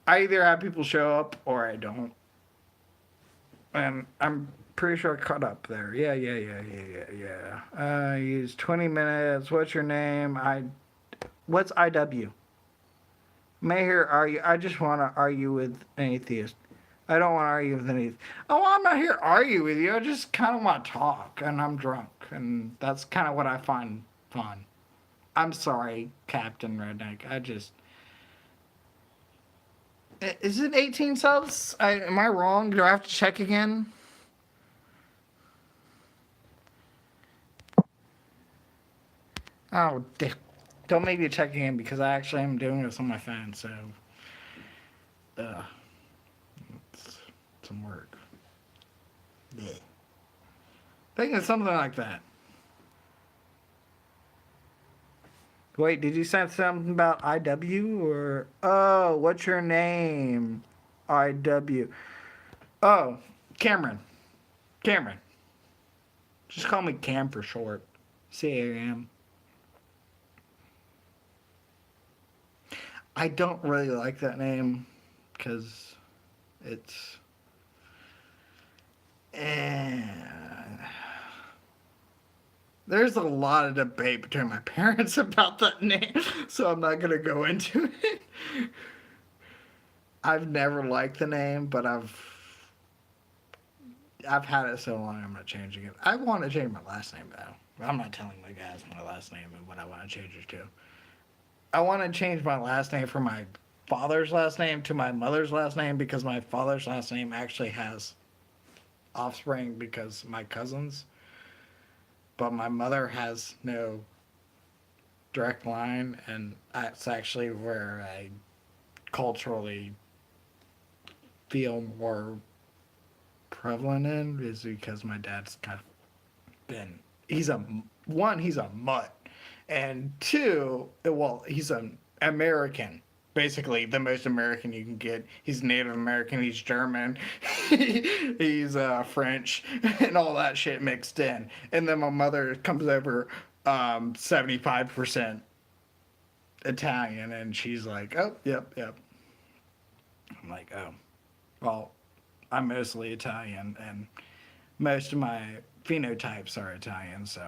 I either have people show up or I don't. And I'm pretty sure I caught up there. Yeah. Use 20 minutes. What's your name? What's IW? May here argue. I just want to argue with an atheist. I don't want to argue with an atheist. Oh, I'm not here to argue with you. I just kind of want to talk, and I'm drunk, and that's kind of what I find fun. I'm sorry, Captain Redneck. Is it 18 subs? Am I wrong? Do I have to check again? Oh, don't make me check again because I actually am doing this on my phone, so it's some work. Yeah. I think it's something like that. Wait, did you say something about IW or what's your name? IW. Oh, Cameron. Cameron. Just call me Cam for short. CAM. I don't really like that name because it's there's a lot of debate between my parents about that name, so I'm not gonna go into it. I've never liked the name, but I've had it so long I'm not changing it. I want to change my last name though. I'm not telling my guys my last name and what I want to change it to. I want to change my last name from my father's last name to my mother's last name because my father's last name actually has offspring because my cousins. But my mother has no direct line, and that's actually where I culturally feel more prevalent in is because my dad's kind of been he's a mutt, and two, well, he's an American, basically the most American you can get. He's Native American, he's German, he's French, and all that shit mixed in. And then my mother comes over 75% Italian, and she's like, oh, yep. I'm like, oh, well, I'm mostly Italian, and most of my phenotypes are Italian, so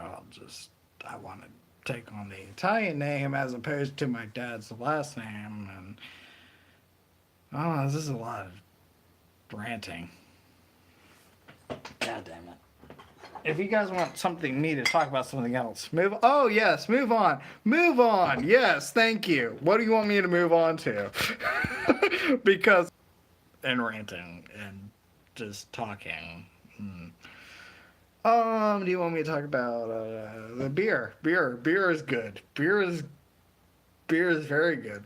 I want to take on the Italian name as opposed to my dad's last name, and oh, this is a lot of ranting. God damn it. If you guys want me to talk about something else, move on. Move on. Yes, thank you. What do you want me to move on to? Because and ranting and just talking. Do you want me to talk about the beer? Beer is good. Beer is very good.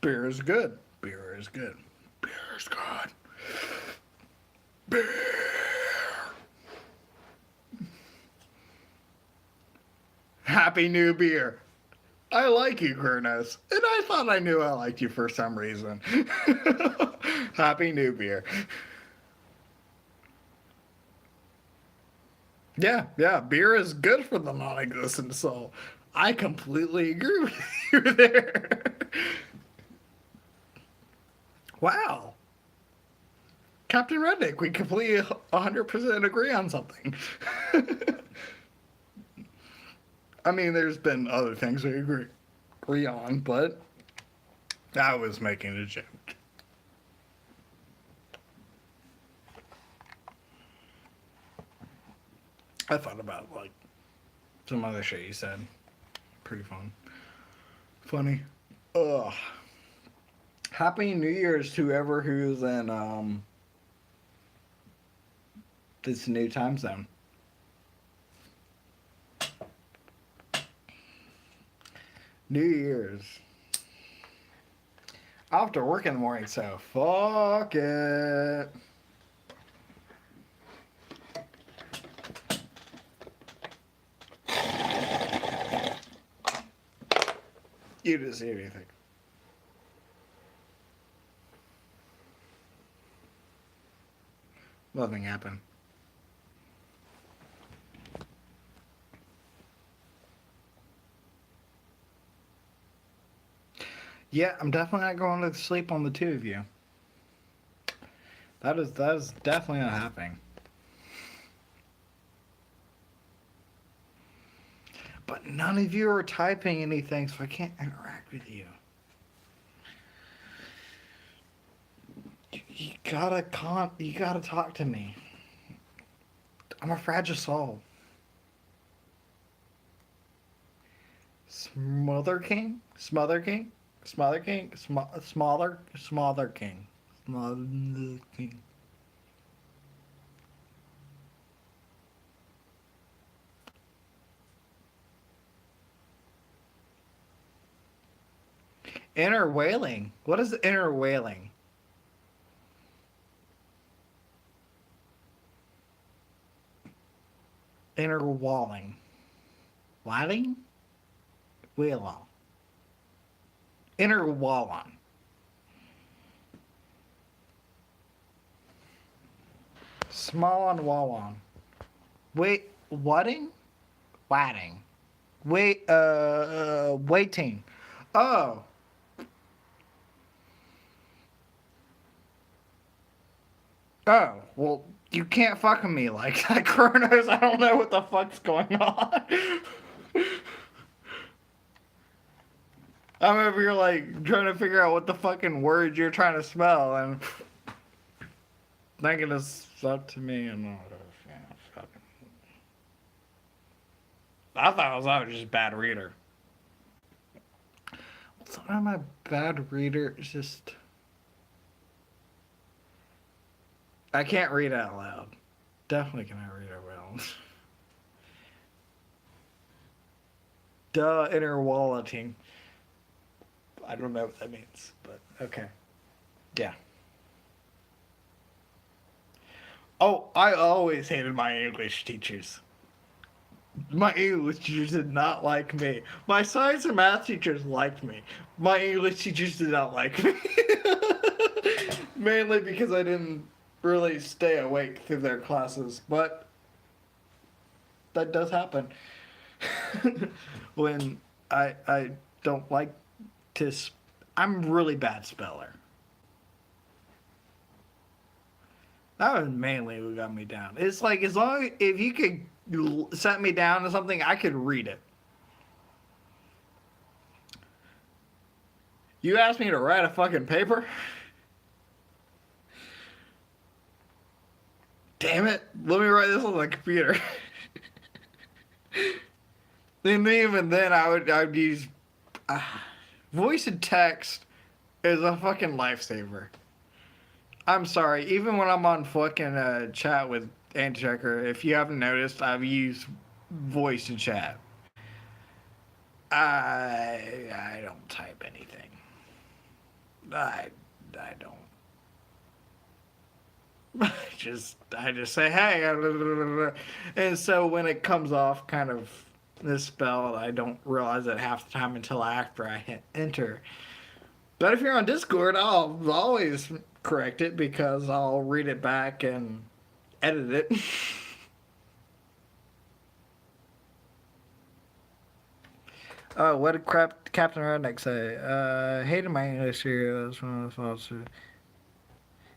Beer is good. Beer is good. Beer is good. Beer. Happy New Beer. I like you, Kronos. And I thought I knew I liked you for some reason. Happy New Beer. Yeah, beer is good for the non-existent soul. I completely agree with you there. Wow. Captain Redneck, we completely 100% agree on something. I mean, there's been other things we agree on, but I was making a joke. I thought about, like, some other shit you said. Pretty fun. funny. Ugh. Happy New Year's to whoever who's in this new time zone. New Year's. I have to work in the morning, so fuck it. You didn't see anything. Nothing happened. Yeah, I'm definitely not going to sleep on the two of you. That is definitely not happening. But none of you are typing anything, so I can't interact with you. You gotta talk to me. I'm a fragile soul. Smother King? Smother King? Smother King? Smother King. Smother King. Inner wailing. What is inner wailing? Inner walling. Walling? Wailing. Inner wallon. Small on wallon. Wait, whatting? Watting. Wait, waiting. Oh. Oh, well, you can't fuck with me like that, Kronos. I don't know what the fuck's going on. I'm over here, like, trying to figure out what the fucking words you're trying to spell, and thinking it's up to me, and all this, fucking... I thought I was just a bad reader. Sometimes my bad reader is just... I can't read out loud. Definitely cannot read out loud. Duh, inner walleting. I don't know what that means, but okay. Yeah. Oh, I always hated my English teachers. My English teachers did not like me. My science and math teachers liked me. My English teachers did not like me. Mainly because I didn't really stay awake through their classes, but that does happen. When I don't like to... I'm a really bad speller. That was mainly what got me down. It's like, as long as, if you could set me down to something, I could read it. You asked me to write a fucking paper? Damn it, let me write this on the computer. And even then, I would use... voice and text is a fucking lifesaver. I'm sorry, even when I'm on fucking chat with Anti-Checker, if you haven't noticed, I've used voice and chat. I don't type anything. I don't. I just say, hey, and so when it comes off kind of misspelled, I don't realize it half the time until after I hit enter. But if you're on Discord, I'll always correct it because I'll read it back and edit it. Oh, what did Captain Redneck say? Hated my English here. That's one of the faults.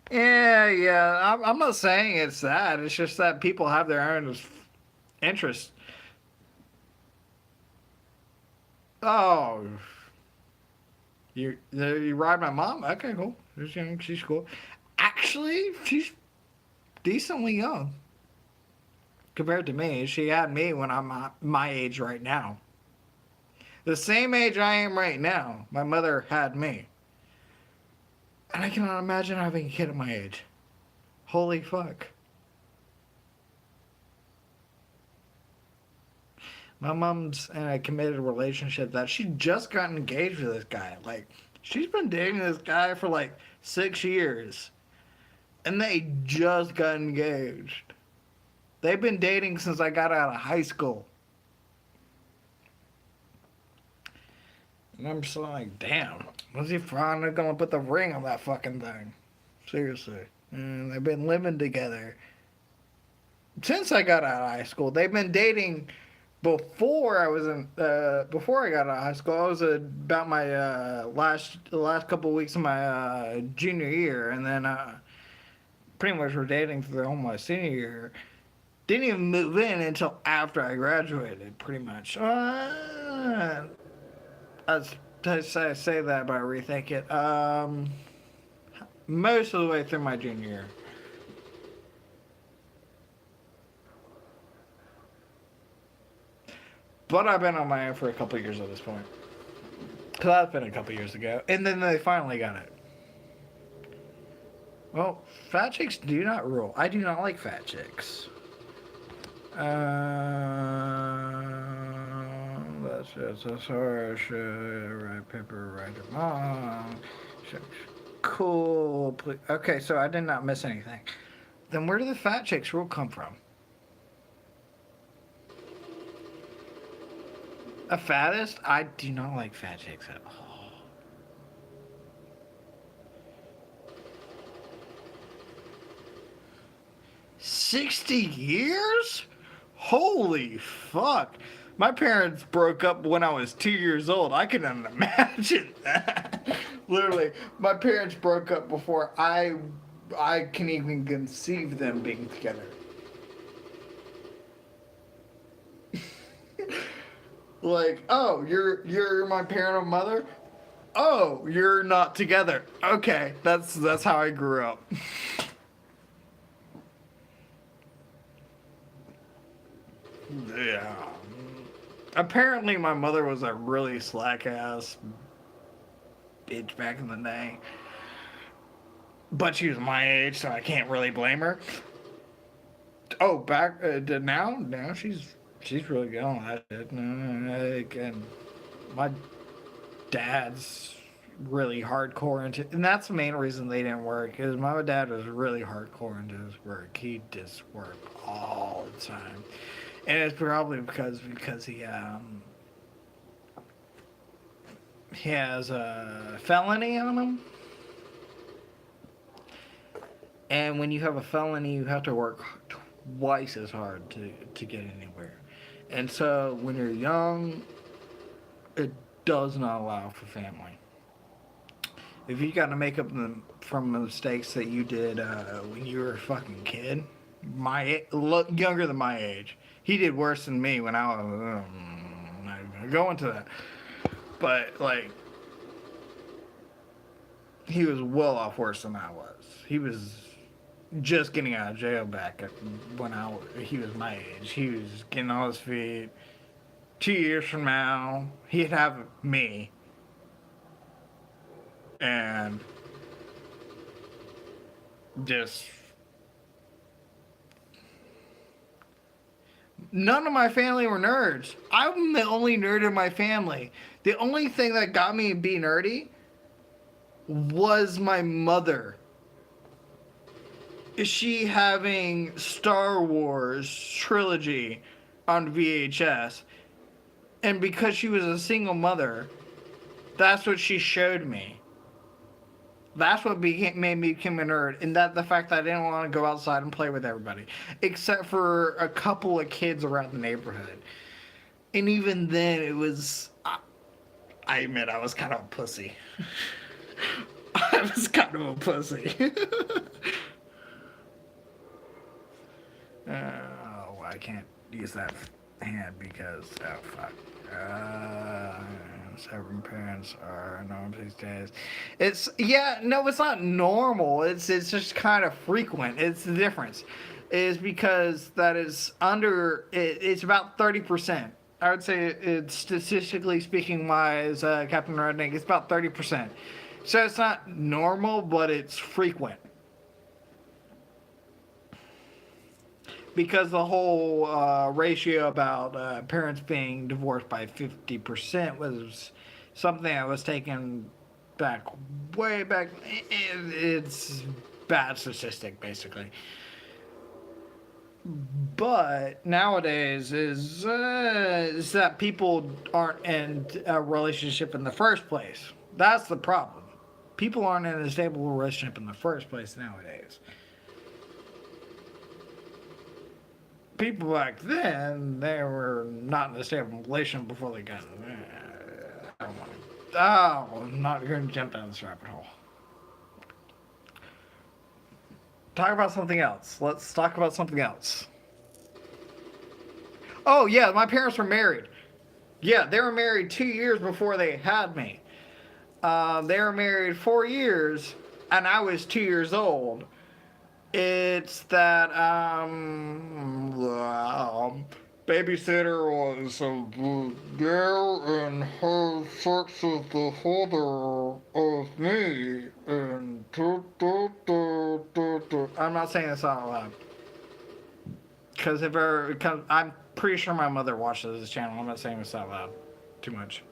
Yeah. I'm not saying it's that. It's just that people have their own interests. Oh. You ride my mom? Okay, cool. She's cool. Actually, she's decently young. Compared to me. She had me when I'm my age right now. The same age I am right now, my mother had me. And I cannot imagine having a kid at my age. Holy fuck. My mom's in a committed relationship that she just got engaged with this guy. Like, she's been dating this guy for like 6 years. And they just got engaged. They've been dating since I got out of high school. And I'm just like, damn, when's he finally gonna put the ring on that fucking thing? Seriously. And they've been living together since I got out of high school. They've been dating before I was in before I got out of high school. I was about my the last couple of weeks of my junior year, and then pretty much were dating for the whole my senior year. Didn't even move in until after I graduated, pretty much. I say that, but I rethink it. Most of the way through my junior year. But I've been on my own for a couple years at this point. Because that's been a couple years ago. And then they finally got it. Well, fat chicks do not rule. I do not like fat chicks. That's just a source. Write paper, write your mom. Cool. Okay, so I did not miss anything. Then where do the fat chicks rule come from? A fattest? I do not like fat chicks at all. $60? Holy fuck. My parents broke up when I was 2 years old. I couldn't imagine that. Literally, my parents broke up before I can even conceive them being together. Like, oh, you're my parent or mother? Oh, you're not together. Okay, that's how I grew up. Yeah. Apparently my mother was a really slack ass bitch back in the day. But she was my age, so I can't really blame her. Oh, back now she's really good on that shit. And my dad's really hardcore into, and that's the main reason they didn't work, because my dad was really hardcore into his work. He just worked all the time. And it's probably because he has a felony on him. And when you have a felony, you have to work twice as hard to get anywhere. And so when you're young, it does not allow for family. If you got to make up from the mistakes that you did when you were a fucking kid, younger than my age. He did worse than me when I was, I'm not even gonna go into that. But, like, he was well off worse than I was. He was just getting out of jail back when he was my age. He was getting on his feet. 2 years from now, he'd have me. And just... None of my family were nerds. I'm the only nerd in my family. The only thing that got me to be nerdy was my mother. Is she having Star Wars trilogy on VHS? And because she was a single mother, that's what she showed me. That's what made me become a nerd, and the fact that I didn't want to go outside and play with everybody, except for a couple of kids around the neighborhood. And even then, it was, I admit, I was kind of a pussy. I was kind of a pussy. Oh, I can't use that hand because, oh fuck. Severing parents are normal these days. It's not normal. It's just kind of frequent. It's the difference is because that is under. It's about 30%. I would say it's statistically speaking wise, Captain Redneck, it's about 30%. So it's not normal, but it's frequent. Because the whole ratio about parents being divorced by 50% was something that was taken back way back. It's bad statistic, basically. But nowadays is that people aren't in a relationship in the first place. That's the problem. People aren't in a stable relationship in the first place nowadays. People back then, they were not in a stable relationship before they got. I don't want to. Oh, I'm not going to jump down this rabbit hole. Talk about something else. Let's talk about something else. Oh, yeah, my parents were married. Yeah, they were married 2 years before they had me. They were married 4 years, and I was 2 years old. It's that, babysitter was there and had sex with the father of me, and I'm not saying this out loud. Because I'm pretty sure my mother watches this channel. I'm not saying this out loud too much.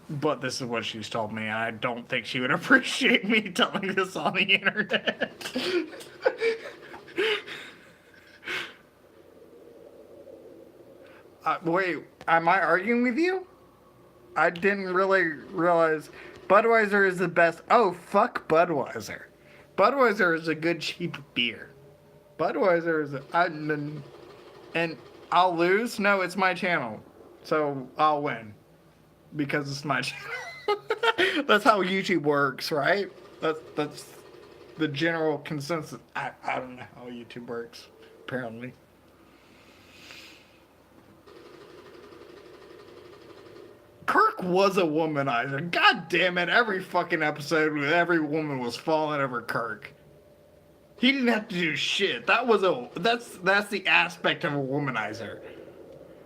But this is what she's told me, and I don't think she would appreciate me telling this on the internet. Wait, am I arguing with you? I didn't really realize Budweiser is the best. Oh, fuck Budweiser. Budweiser is a good cheap beer. Budweiser is and I'll lose? No, it's my channel. So I'll win. Because it's my channel. That's how YouTube works, right? That's the general consensus. I don't know how YouTube works, apparently. Kirk was a womanizer. God damn it, every fucking episode with every woman was falling over Kirk. He didn't have to do shit. That's the aspect of a womanizer.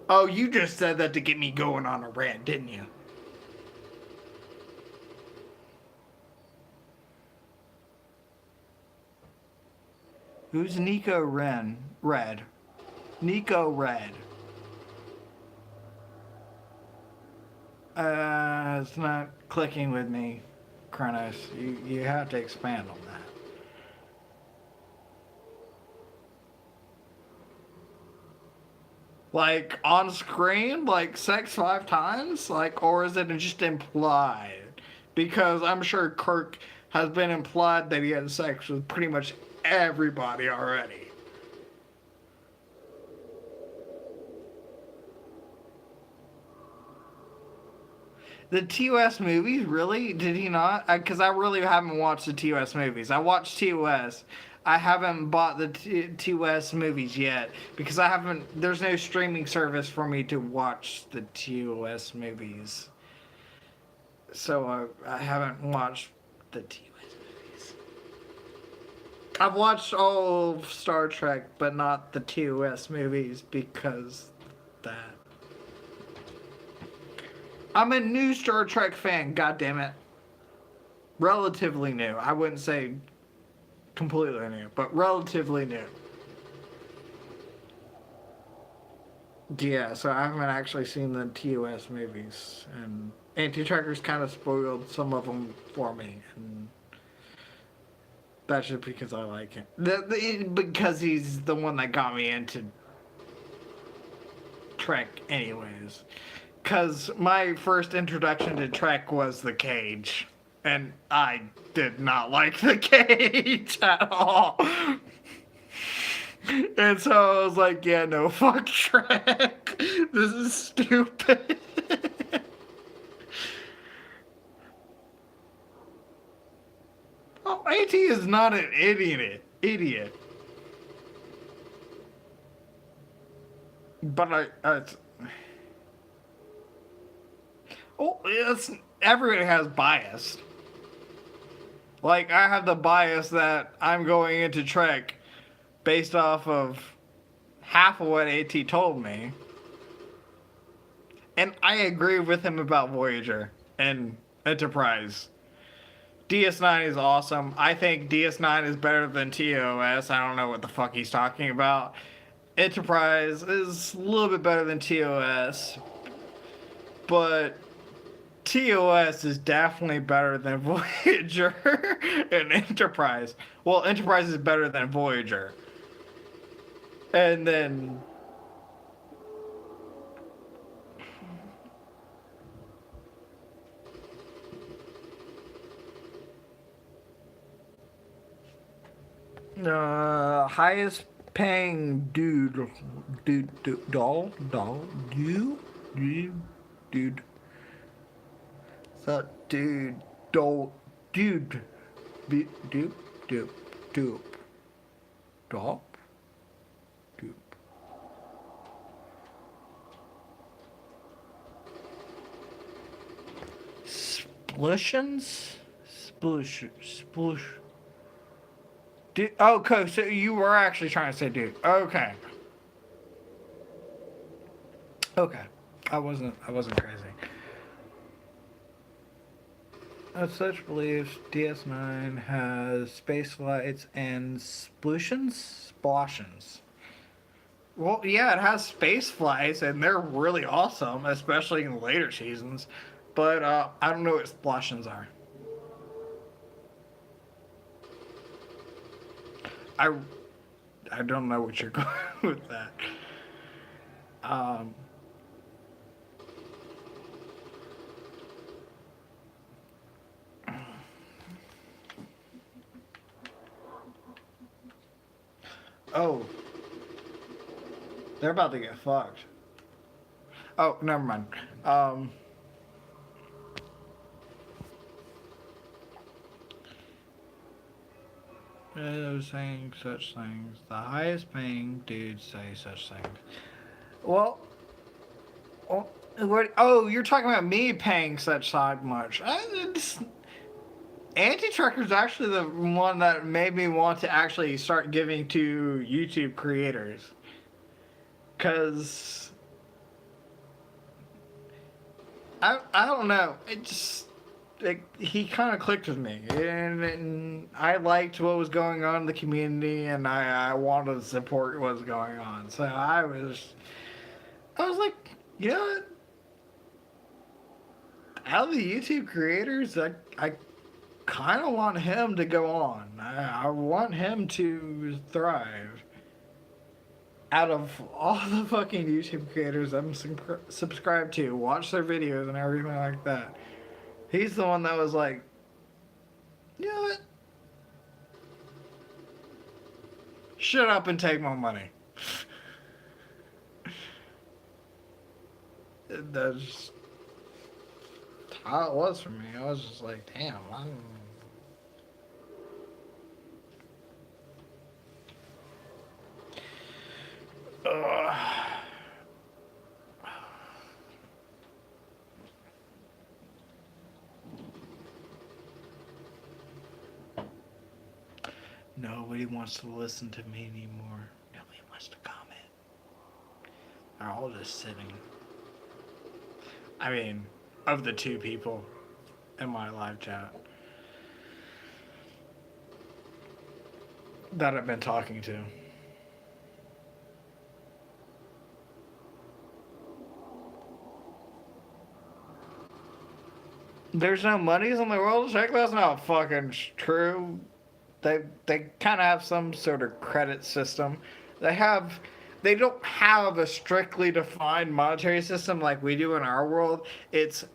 Oh, you just said that to get me going on a rant, didn't you? Who's Nico Red? Nico Red. It's not clicking with me, Kronos. You have to expand on that. Like, on screen? Like, sex 5 times? Like, or is it just implied? Because I'm sure Kirk has been implied that he had sex with pretty much everybody already. The TOS movies, really? Did he not? Because I really haven't watched the TOS movies. I watched TOS. I haven't bought the TOS movies yet because there's no streaming service for me to watch the TOS movies. So I haven't watched the TOS movies. I've watched all of Star Trek, but not the TOS movies because that. I'm a new Star Trek fan, goddammit. Relatively new. I wouldn't say completely new, but relatively new. Yeah, so I haven't actually seen the TOS movies, and Anti-Tracker's kind of spoiled some of them for me, and that's just because I like him. Because he's the one that got me into Trek anyways. Because my first introduction to Trek was The Cage. And I did not like The Cage at all. And so I was like, yeah, no, fuck Trek. This is stupid. Oh, AT is not an idiot. But everybody has bias. Like, I have the bias that I'm going into Trek based off of half of what AT told me. And I agree with him about Voyager and Enterprise. DS9 is awesome. I think DS9 is better than TOS. I don't know what the fuck he's talking about. Enterprise is a little bit better than TOS, but TOS is definitely better than Voyager and Enterprise. Well, Enterprise is better than Voyager. And then highest paying dude. So, dude, doll, dude, doop, doll, doop. Splushins? Splush. Dude, oh, okay, so you were actually trying to say dude. Okay. Okay. I wasn't crazy. As such beliefs, DS9 has space flights and sploshins? Sploshins. Well, yeah, it has space flights, and they're really awesome, especially in later seasons. But I don't know what sploshins are. I don't know what you're going with that. Oh. They're about to get fucked. Oh, never mind. Saying such things. The highest paying dudes say such things. Well, what? Oh, you're talking about me paying such much. Anti-Trucker's actually the one that made me want to actually start giving to YouTube creators. Cause I don't know. He kind of clicked with me, and I liked what was going on in the community, and I wanted to support what was going on. So I was like, you know what? Out of the YouTube creators, I kind of want him to go on. I want him to thrive. Out of all the fucking YouTube creators I'm subscribed to, watch their videos and everything like that, he's the one that was like, you know what? Shut up and take my money. That's how it was for me. I was just like, damn, Nobody wants to listen to me anymore. Nobody wants to comment. They're all just sitting. I mean, of the two people in my live chat that I've been talking to. There's no monies in the world to check. That's not fucking true. They kind of have some sort of credit system. They don't have a strictly defined monetary system like we do in our world. It's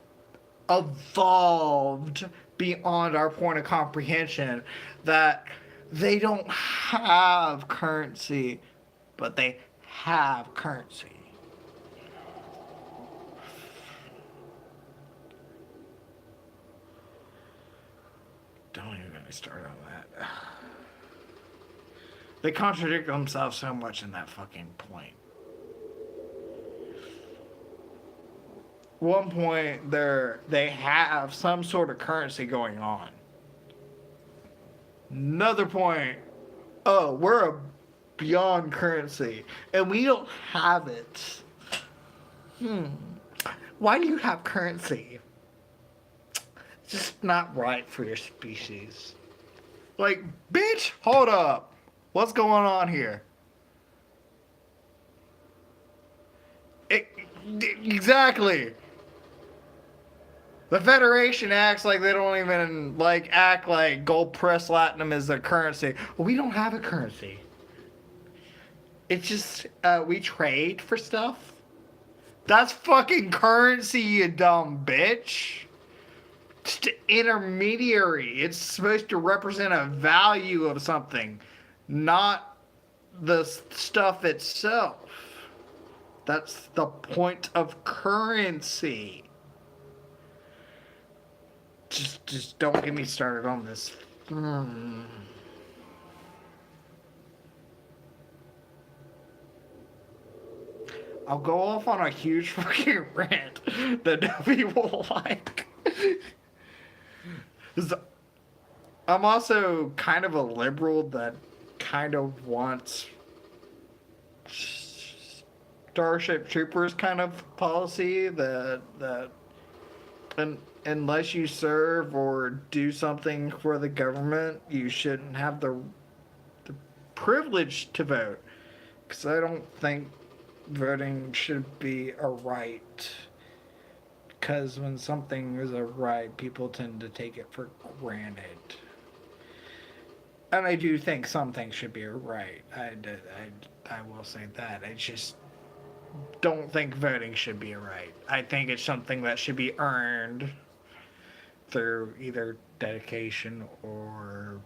evolved beyond our point of comprehension that they don't have currency, but they have currency. Don't even get me started on that. They contradict themselves so much in that fucking point. One point, they have some sort of currency going on. Another point, oh, we're a beyond currency, and we don't have it. Why do you have currency? It's just not right for your species. Like, bitch, hold up. What's going on here? Exactly. The Federation acts like they don't even act like gold press platinum is their currency. Well, we don't have a currency. It's just we trade for stuff. That's fucking currency, you dumb bitch. Just an intermediary. It's supposed to represent a value of something, not the stuff itself. That's the point of currency. Just don't get me started on this. I'll go off on a huge fucking rant that nobody will like. I'm also kind of a liberal that kind of wants Starship Troopers kind of policy that unless you serve or do something for the government, you shouldn't have the privilege to vote. Because I don't think voting should be a right. Because when something is a right, people tend to take it for granted. And I do think some things should be a right. I will say that. I just don't think voting should be a right. I think it's something that should be earned through either dedication or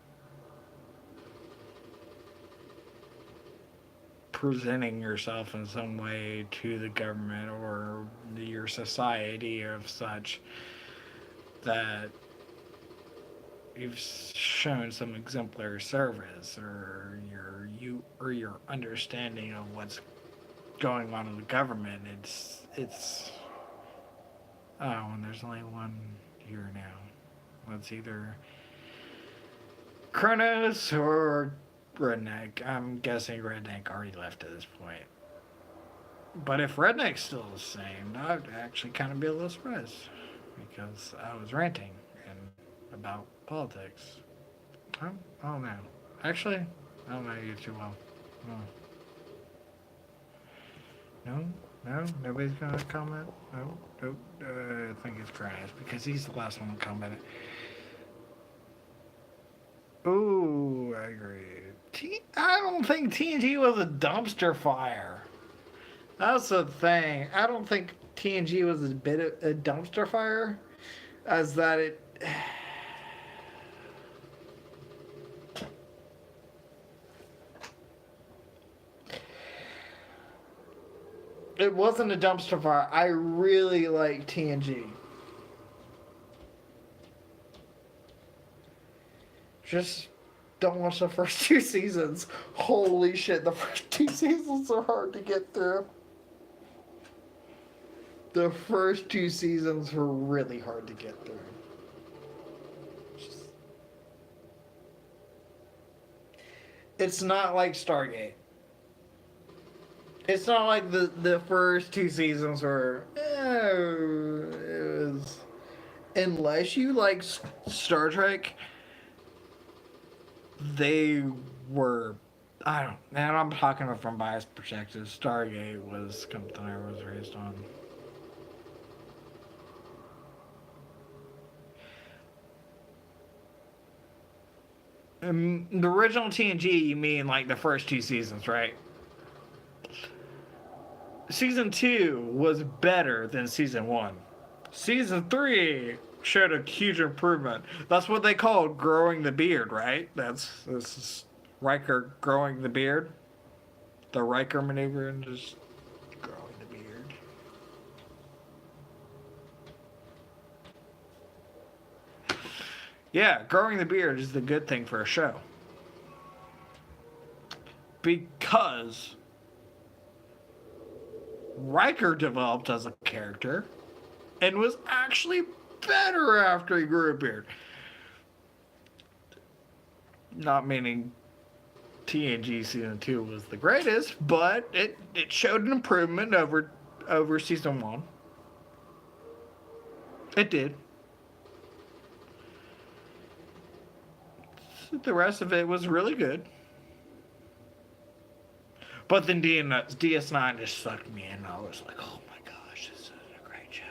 presenting yourself in some way to the government or your society of such that you've shown some exemplary service or your understanding of what's going on in the government. It's and there's only one here now. It's either Kronos or Redneck. I'm guessing Redneck already left at this point. But if Redneck's still the same, I'd actually kind of be a little surprised because I was ranting about politics. I don't know. Actually, I don't know you too well. No, nobody's gonna comment. Nope. I think it's Kronos because he's the last one to comment. Ooh, I agree. I don't think TNG was a dumpster fire. That's the thing. I don't think TNG was a bit of a dumpster fire, as that it wasn't a dumpster fire. I really like TNG. Just don't watch the first 2 seasons. Holy shit, the first 2 seasons are hard to get through. The first 2 seasons were really hard to get through. It's not like Stargate. It's not like the first 2 seasons were... it was... Unless you like Star Trek, they were... I don't... And I'm talking from biased perspective. Stargate was something I was raised on. The original TNG, you mean like the first 2 seasons, right? Season 2 was better than Season 1. Season 3 showed a huge improvement. That's what they called growing the beard, right? This is Riker growing the beard. The Riker maneuver and just growing the beard. Yeah, growing the beard is the good thing for a show. Because Riker developed as a character and was actually better after he grew a beard. Not meaning TNG season 2 was the greatest, but it showed an improvement over season 1. It did. The rest of it was really good. But then DS9 just sucked me in. I was like, oh my gosh, this is a great show.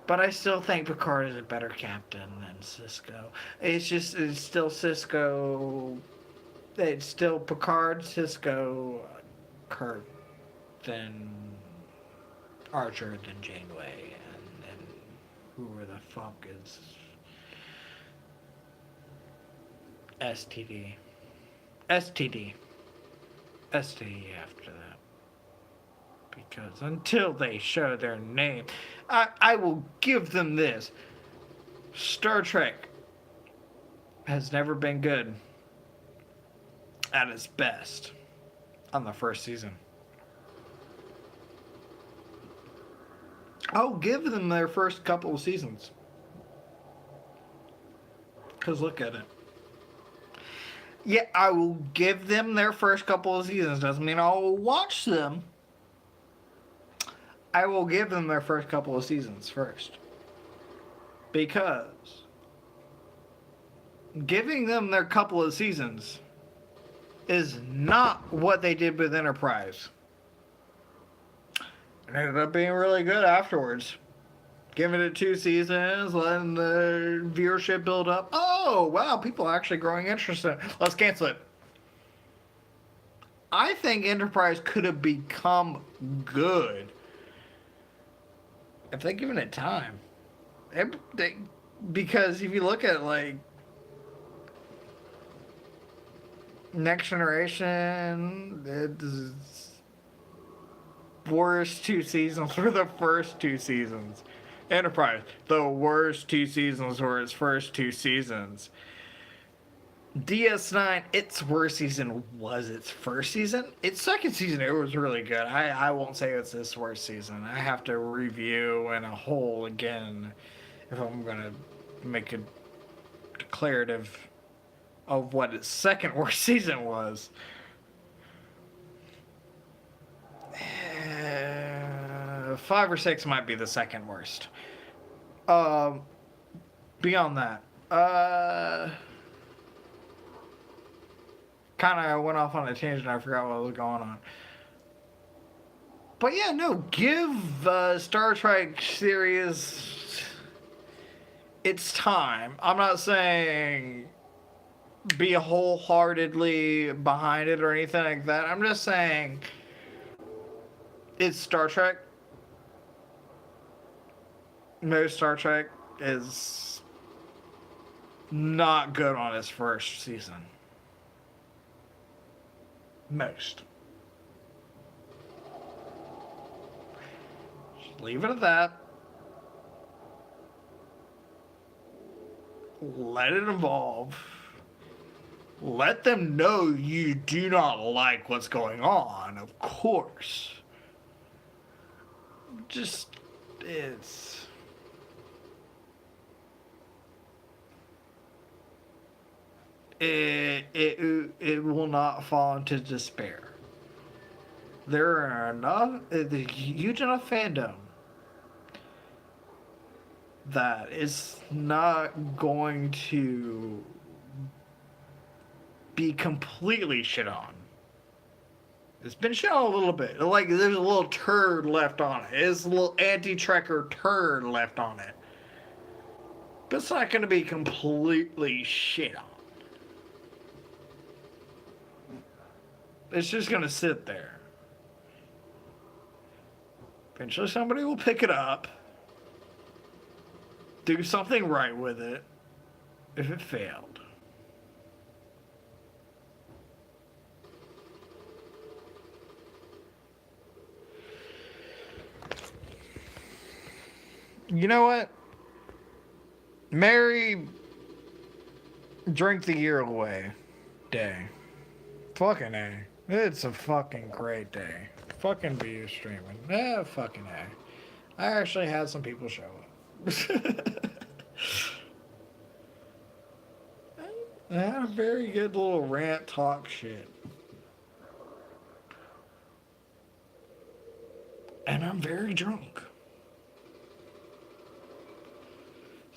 But I still think Picard is a better captain than Sisko. It's still Sisko. It's still Picard, Sisko, Kirk, then Archer, then Janeway, and then whoever the fuck is STD. STD after that. Because until they show their name, I will give them this. Star Trek has never been good at its best on the first season. I'll give them their first couple of seasons. Because look at it. Yeah, I will give them their first couple of seasons. Doesn't mean I'll watch them. I will give them their first couple of seasons first. Because giving them their couple of seasons is not what they did with Enterprise. It ended up being really good afterwards. Giving it 2 seasons, letting the viewership build up. Oh, wow, people are actually growing interest in it. Let's cancel it. I think Enterprise could have become good if they'd given it time. Because if you look at, like, Next Generation, it's worst 2 seasons were the first 2 seasons. Enterprise, the worst 2 seasons were its first 2 seasons. DS9, its worst season was its first season. Its second season, it was really good. I won't say it's its worst season. I have to review in a whole again if I'm going to make a declarative of what its second worst season was. 5 or 6 might be the second worst. Beyond that, kind of went off on a tangent. I forgot what was going on. But yeah, no, give Star Trek series its time. I'm not saying be wholeheartedly behind it or anything like that. I'm just saying it's Star Trek. Most Star Trek is not good on its first season. Most. Just leave it at that. Let it evolve. Let them know you do not like what's going on, of course. Just, it will not fall into despair. There are enough, the huge enough fandom that it's not going to be completely shit on. It's been shit on a little bit. Like, there's a little turd left on it. There's a little anti-Trekker turd left on it. But it's not going to be completely shit on. It's just going to sit there. Eventually somebody will pick it up, do something right with it, if it failed. You know what? Merry Drink the Year Away Day. Fucking A. It's a fucking great day. Fucking beer streaming. Fucking A. I actually had some people show up. I had a very good little rant talk shit. And I'm very drunk.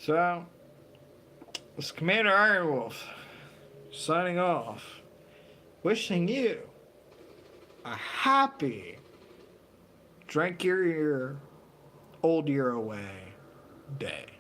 So, this is Commander Ironwolf signing off, wishing you a happy drink your old year away day.